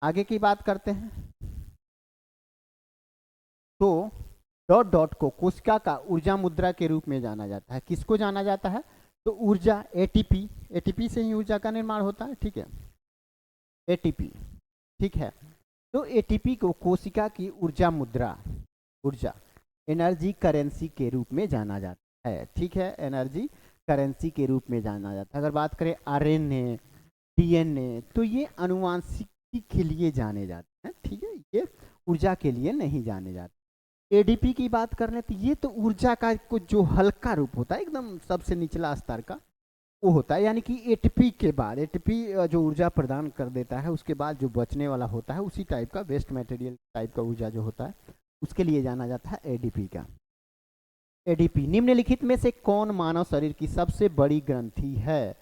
आगे की बात करते हैं तो डॉट डॉट को कोशिका का ऊर्जा मुद्रा के रूप में जाना जाता है। किसको जाना जाता है? तो ऊर्जा, एटीपी, एटीपी से ही ऊर्जा का निर्माण होता है, ठीक है, एटीपी, ठीक है। तो एटीपी को कोशिका की ऊर्जा मुद्रा, ऊर्जा, एनर्जी करेंसी के रूप में जाना जाता है, ठीक है, एनर्जी करेंसी के रूप में जाना जाता है। अगर बात करें आरएनए, डीएनए, तो ये आनुवांशिकी के लिए जाने जाते हैं, ठीक है, ये ऊर्जा के लिए नहीं जाने जाते। एडीपी की बात कर लें तो ये तो ऊर्जा का कुछ जो हल्का रूप होता है, एकदम सबसे निचला स्तर का वो होता है, यानी कि एटीपी के बाद, एटीपी जो ऊर्जा प्रदान कर देता है उसके बाद जो बचने वाला होता है उसी टाइप का वेस्ट मटेरियल टाइप का ऊर्जा जो होता है उसके लिए जाना जाता है एडीपी का। एडीपी, निम्नलिखित में से कौन मानव शरीर की सबसे बड़ी ग्रंथि है?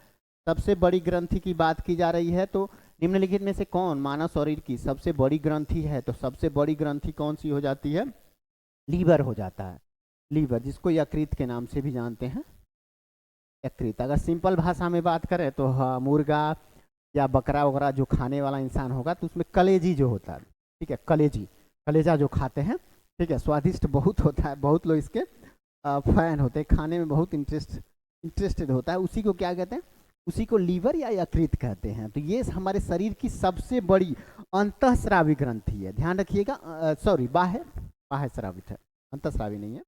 सबसे बड़ी ग्रंथि की बात की जा रही है, तो निम्नलिखित में से कौन मानव शरीर की सबसे बड़ी ग्रंथि है? तो सबसे बड़ी ग्रंथि कौन सी हो जाती है? लीवर हो जाता है, लीवर, जिसको यकृत के नाम से भी जानते हैं, यकृत। अगर सिंपल भाषा में बात करें तो हाँ, मुर्गा या बकरा वगैरह जो खाने वाला इंसान होगा तो उसमें कलेजी जो होता है, ठीक है, कलेजी, कलेजा जो खाते हैं, ठीक है, स्वादिष्ट बहुत होता है, बहुत लोग इसके फैन होते हैं, खाने में बहुत इंटरेस्टेड होता है, उसी को क्या कहते हैं? उसी को लीवर या यकृत कहते हैं। तो ये हमारे शरीर की सबसे बड़ी अंतःस्रावी ग्रंथि है, ध्यान रखिएगा, सॉरी, बाह्य स्रावित है, अंतःस्रावी नहीं है,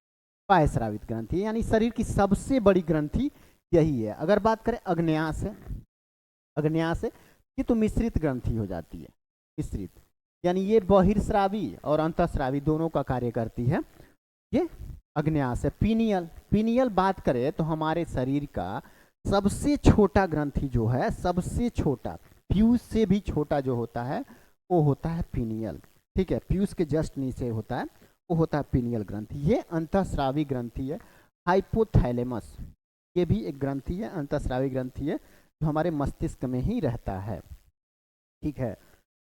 बाह्य स्रावित ग्रंथि, यानी शरीर की सबसे बड़ी ग्रंथि यही है। अगर बात करें अग्न्यास है, अग्न्यास है, ये तो मिश्रित ग्रंथि हो जाती है, मिश्रित, यानी ये बहिर्स्रावी और अंतःस्रावी दोनों का कार्य करती है, ये अग्न्यास है। पीनियल, पीनियल बात करें तो हमारे शरीर का सबसे छोटा ग्रंथि जो है, सबसे छोटा, पीयूष से भी छोटा जो होता है वो होता है पीनियल, ठीक है, पीयूष के जस्ट नीचे होता है वो होता है पीनियल ग्रंथि, ये अंतःस्रावी ग्रंथि है। हाइपोथैलेमस, ये भी एक ग्रंथि है, अंतःस्रावी ग्रंथि है, जो हमारे मस्तिष्क में ही रहता है, ठीक है।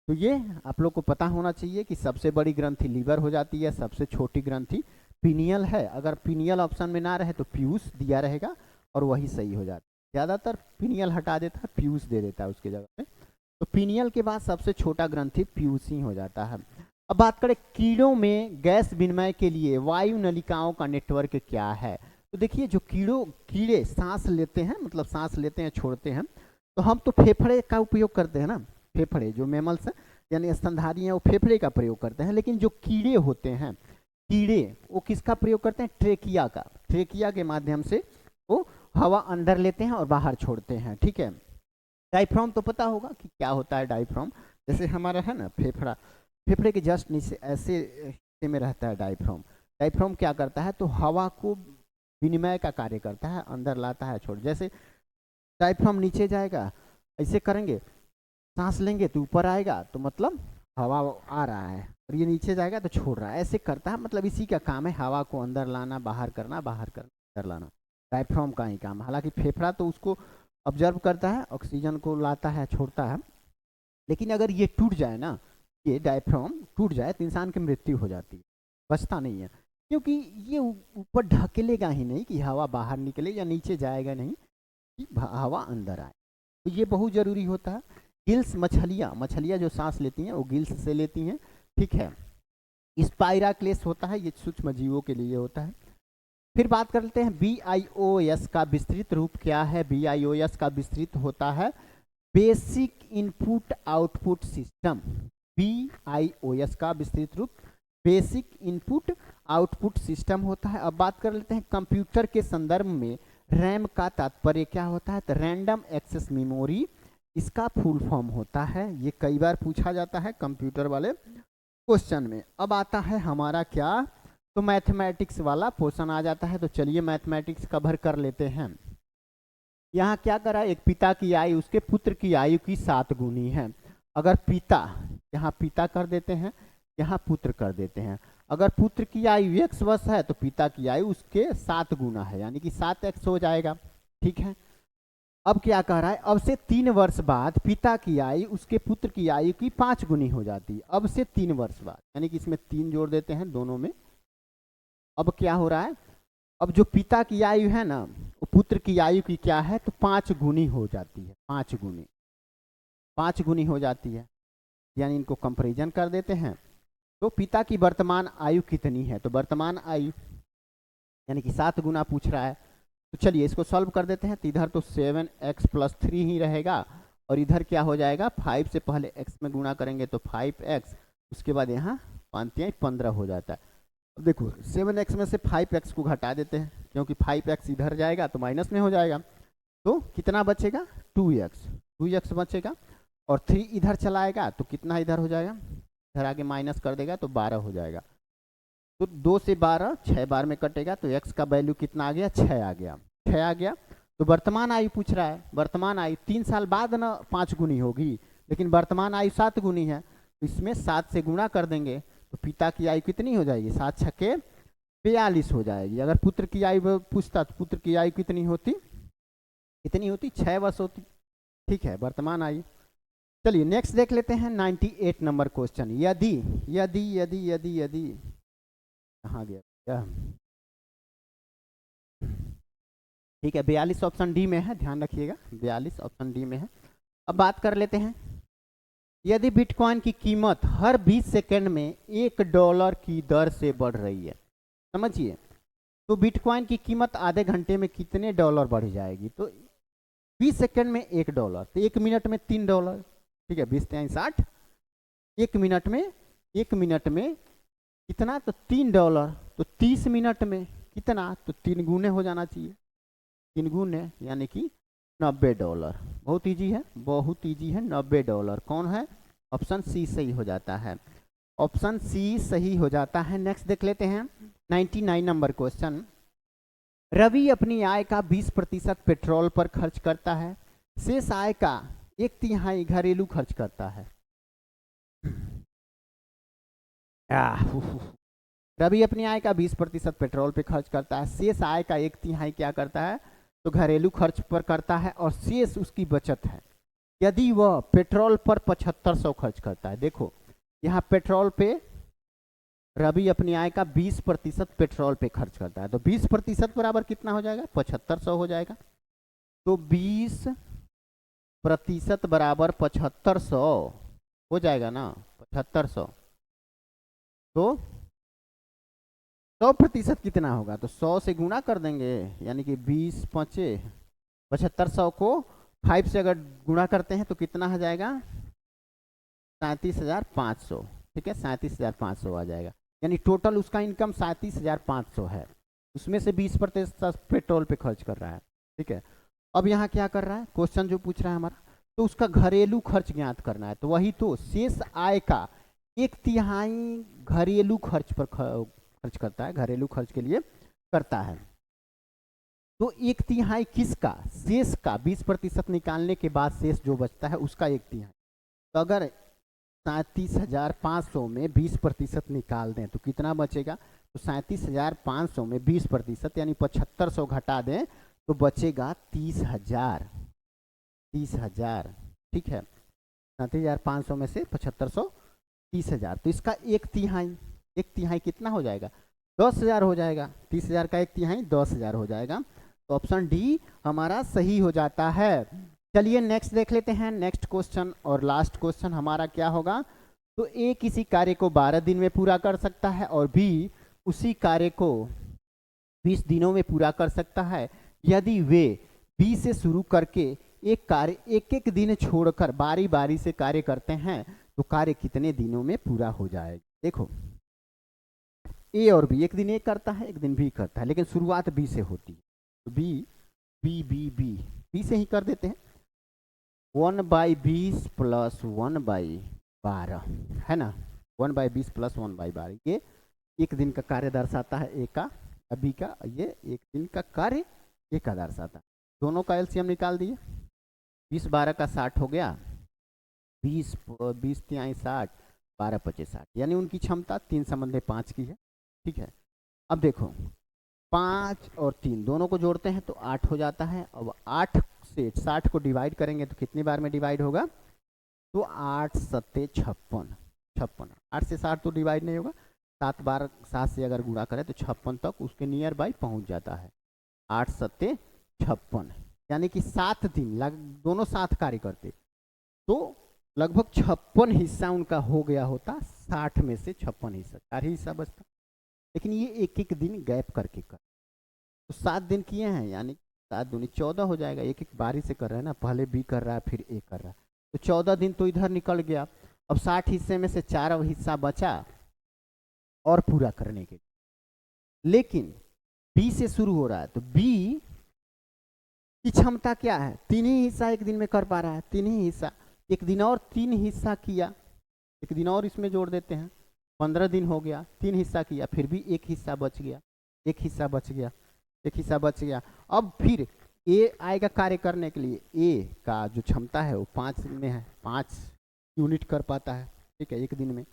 तो ये आप लोग को पता होना चाहिए कि सबसे बड़ी ग्रंथि लीवर हो जाती है, सबसे छोटी ग्रंथि पीनियल है। अगर पीनियल ऑप्शन में ना रहे तो पीयूष दिया रहेगा और वही सही हो जाता है, ज़्यादातर पीनियल हटा देता है, पीयूष दे देता है उसके जगह पे। तो पीनियल के बाद सबसे छोटा ग्रंथि पीयूष ही हो जाता है। अब बात करें कीड़ों में गैस विनिमय के लिए वायु नलिकाओं का नेटवर्क क्या है? तो देखिए, जो कीड़े सांस लेते हैं, मतलब सांस लेते हैं, छोड़ते हैं, तो हम तो फेफड़े का उपयोग करते हैं ना, फेफड़े जो मैमल्स हैं यानी स्तनधारी हैं वो फेफड़े का प्रयोग करते हैं, लेकिन जो कीड़े होते हैं, कीड़े वो किसका प्रयोग करते हैं? ट्रेकिया का, ट्रेकिया के माध्यम से वो हवा अंदर लेते हैं और बाहर छोड़ते हैं, ठीक है। डायफ्राम तो पता होगा कि क्या होता है डायफ्राम, जैसे हमारा है ना फेफड़ा, फेफड़े के जस्ट नीचे ऐसे हिस्से में रहता है डायफ्राम। डायफ्राम क्या करता है? तो हवा को विनिमय का कार्य करता है, अंदर लाता है, छोड़, जैसे डायफ्राम नीचे जाएगा, ऐसे करेंगे, सांस लेंगे तो ऊपर आएगा, तो मतलब हवा आ रहा है, और ये नीचे जाएगा तो छोड़ रहा है, ऐसे करता है, मतलब इसी का काम है, हवा को अंदर लाना, बाहर करना, बाहर करना, अंदर लाना, डायफ्राम का ही काम। हालांकि फेफड़ा तो उसको ऑब्जर्व करता है, ऑक्सीजन को लाता है, छोड़ता है, लेकिन अगर ये टूट जाए ना, ये डायफ्राम टूट जाए तो इंसान की मृत्यु हो जाती है, बचता नहीं है, क्योंकि ये ऊपर ढकेलेगा ही नहीं कि हवा बाहर निकले, या नीचे जाएगा नहीं कि हवा अंदर आए, तो ये बहुत जरूरी होता है। गिल्स, मछलियाँ जो सांस लेती हैं वो गिल्स से लेती हैं, ठीक है। स्पाइराक्लेस होता है, ये सूक्ष्म जीवों के लिए होता है। फिर बात करते हैं BIOS का विस्तृत रूप क्या है? BIOS का विस्तृत होता है basic input output system. BIOS का विस्तृत रूप बेसिक इनपुट आउटपुट सिस्टम होता है। अब बात कर लेते हैं कंप्यूटर के संदर्भ में रैम का तात्पर्य क्या होता है? तो रैंडम एक्सेस मेमोरी इसका फुल फॉर्म होता है, ये कई बार पूछा जाता है कंप्यूटर वाले क्वेश्चन में। अब आता है हमारा क्या, तो मैथमेटिक्स वाला पोर्शन आ जाता है। तो चलिए मैथमेटिक्स कवर कर लेते हैं। यहाँ क्या करा, एक पिता की आयु उसके पुत्र की आयु की 7 गुनी है। अगर पिता, यहाँ पिता कर देते हैं, यहाँ पुत्र कर देते हैं। अगर पुत्र की आयु x वर्ष है तो पिता की आयु उसके 7 गुना है, यानी कि 7x हो जाएगा, ठीक है। अब क्या कह रहा है, अब से 3 वर्ष बाद पिता की आयु उसके पुत्र की आयु की 5 गुनी हो जाती है। अब से 3 वर्ष बाद, यानी कि इसमें 3 जोड़ देते हैं दोनों में। अब क्या हो रहा है, अब जो पिता की आयु है ना, वो पुत्र की आयु की क्या है, तो 5 गुनी हो जाती है, 5 गुनी, 5 गुनी हो जाती है, यानी इनको कंपैरिजन कर देते हैं। तो पिता की वर्तमान आयु कितनी है, तो वर्तमान आयु यानी कि 7 गुना पूछ रहा है। तो चलिए इसको सॉल्व कर देते हैं। तो इधर तो 7x+3 ही रहेगा और इधर क्या हो जाएगा, 5 से पहले x में गुणा करेंगे तो 5x, उसके बाद यहाँ 5 15 हो जाता है। अब देखो 7x में से 5x को घटा देते हैं, क्योंकि 5x इधर जाएगा तो माइनस में हो जाएगा, तो कितना बचेगा 2x बचेगा, और 3 इधर चलाएगा तो कितना इधर हो जाएगा, इधर आगे माइनस कर देगा तो 12 हो जाएगा। तो 2 से 12 6 बार में कटेगा, तो x का वैल्यू कितना आ गया, 6 आ गया, 6 आ गया। तो वर्तमान आयु पूछ रहा है, वर्तमान आयु 3 साल बाद ना 5 गुनी होगी, लेकिन वर्तमान आयु 7 गुनी है, तो इसमें 7 से गुणा कर देंगे तो पिता की आयु कितनी हो जाएगी, 7 छक्के 42 हो जाएगी। अगर पुत्र की आयु पूछता तो पुत्र की आयु कितनी होती, 6 वर्ष होती। ठीक है, वर्तमान आयु। चलिए नेक्स्ट देख लेते हैं 98 नंबर क्वेश्चन। यदि यदि यदि यदि यदि कहाँ गया क्या, ठीक है 42 ऑप्शन डी में है, ध्यान रखिएगा 42 ऑप्शन डी में है। अब बात कर लेते हैं, यदि बिटकॉइन की कीमत हर 20 सेकंड में $1 की दर से बढ़ रही है, समझिए, तो बिटकॉइन की कीमत आधे घंटे में कितने डॉलर बढ़ जाएगी, तो 20 सेकंड में $1, तो 1 मिनट में $3, ठीक है 20 3 60, 1 मिनट में कितना, तो $3, तो 30 मिनट में कितना, तो 3 गुने हो जाना चाहिए, 3 गुने यानी कि $90। बहुत इजी है, बहुत इजी है, $90 कौन है, ऑप्शन सी सही हो जाता है, ऑप्शन सी सही हो जाता है। नेक्स्ट देख लेते हैं 99 नंबर क्वेश्चन। रवि अपनी आय का 20% पेट्रोल पर खर्च करता है, शेष आय का 1/3 घरेलू खर्च करता है। रवि अपनी आय का 20% पेट्रोल पे खर्च करता है, शेष आय का 1/3 क्या करता है, तो घरेलू खर्च पर करता है, और शेष उसकी बचत है। यदि वह पेट्रोल पर 7500 खर्च करता है, देखो यहाँ पेट्रोल पे रवि अपनी आय का 20% पेट्रोल पे खर्च करता है, तो 20% बराबर कितना हो जाएगा, 7500 हो जाएगा। तो 20% बराबर 7500 हो जाएगा ना, 7500, तो 100% कितना होगा, तो 100 से गुणा कर देंगे, यानी कि 20 5 7500 को 5 से अगर गुणा करते हैं तो कितना हो जाएगा, 37,500, ठीक है 37,500 आ जाएगा, यानी टोटल उसका इनकम 37,500 है, उसमें से 20% पेट्रोल पे खर्च कर रहा है। ठीक है, अब यहाँ क्या कर रहा है, क्वेश्चन जो पूछ रहा है हमारा, तो उसका घरेलू खर्च ज्ञात करना है, तो वही तो शेष आय का 1/3 घरेलू खर्च पर खर्च करता है, घरेलू खर्च के लिए करता है। तो 1/3 किसका, शेष का, 20% निकालने के बाद शेष जो बचता है उसका 1/3। तो अगर 37,500 में 20% निकाल दें तो कितना बचेगा, तो 37,500 में 20% यानी 7500 घटा दें तो बचेगा 30,000। 30,000, ठीक है, 37,500 में से 7500 30,000, तो इसका 1/3, 1/3 कितना हो जाएगा, 10,000 हो जाएगा। 30,000 का 1/3 10,000 हो जाएगा, तो ऑप्शन डी हमारा सही हो जाता है। चलिए नेक्स्ट देख लेते हैं, नेक्स्ट क्वेश्चन और लास्ट क्वेश्चन हमारा क्या होगा, तो ए किसी कार्य को 12 दिन में पूरा कर सकता है और बी उसी कार्य को 20 दिनों में पूरा कर सकता है। यदि वे बी से शुरू करके एक कार्य एक एक दिन छोड़कर बारी बारी से कार्य करते हैं तो कार्य कितने दिनों में पूरा हो जाएगा। देखो ए और बी, एक दिन ए करता है एक दिन बी करता है, लेकिन शुरुआत बी से होती है, तो बी से ही कर देते हैं। 1/20 + 1/12 है ना, 1/20 + 1/12 ये एक दिन का कार्य दर्शाता है ए का, बी का, ये एक दिन का कार्य ए का दर्शाता है। दोनों का एलसीएम निकाल दिए, 20 12 का 60 हो गया, 20 20 3 60, 12 25 60, यानी उनकी क्षमता 3 संबंध 5 की है। ठीक है, अब देखो 5 और 3 दोनों को जोड़ते हैं तो 8 हो जाता है। अब 8 से 60 को डिवाइड करेंगे तो कितनी बार में डिवाइड होगा, तो 8 7 56, 8 से 60 तो डिवाइड नहीं होगा, 7 बार 7 से अगर गुणा करें तो 56 तक उसके नियर बाई पहुंच जाता है। 8 7 56, यानी कि 7 दिन दोनों साथ कार्य करते, तो लगभग 56 हिस्सा उनका हो गया होता, 60 में से 56 हिस्सा, 4 ही हिस्सा बचता। लेकिन ये एक एक दिन गैप करके कर, तो 7 दिन किए हैं, यानी 7 दूनी 14 हो जाएगा। एक एक बारी से कर रहा है ना, पहले बी कर रहा है फिर ए कर रहा है, तो 14 दिन तो इधर निकल गया। अब 60 हिस्से में से 4 हिस्सा बचा और पूरा करने के लिए। लेकिन बी से शुरू हो रहा है, तो बी की क्षमता क्या है, 3 ही हिस्सा एक दिन में कर पा रहा है, 3 ही हिस्सा। एक दिन और 3 हिस्सा किया, एक दिन और इसमें जोड़ देते हैं, 15 दिन हो गया, 3 हिस्सा किया, फिर भी एक हिस्सा बच गया, एक हिस्सा बच गया, एक हिस्सा बच गया। अब फिर ए आएगा कार्य करने के लिए, ए का जो क्षमता है वो 5 में है, 5 यूनिट कर पाता है, ठीक है, एक दिन में।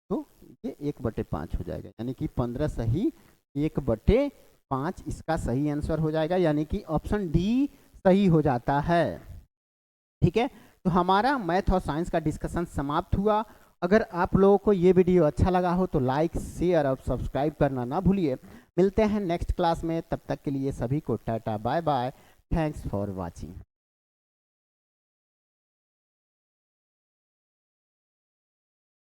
तो ये 1/5 हो जाएगा, यानी कि 15 सही 1/5 इसका सही आंसर हो जाएगा, यानी कि ऑप्शन डी सही हो जाता है। ठीक है, तो हमारा मैथ और साइंस का डिस्कशन समाप्त हुआ। अगर आप लोगों को ये वीडियो अच्छा लगा हो तो लाइक शेयर और सब्सक्राइब करना ना भूलिए। मिलते हैं नेक्स्ट क्लास में, तब तक के लिए सभी को tata bye bye, thanks for watching.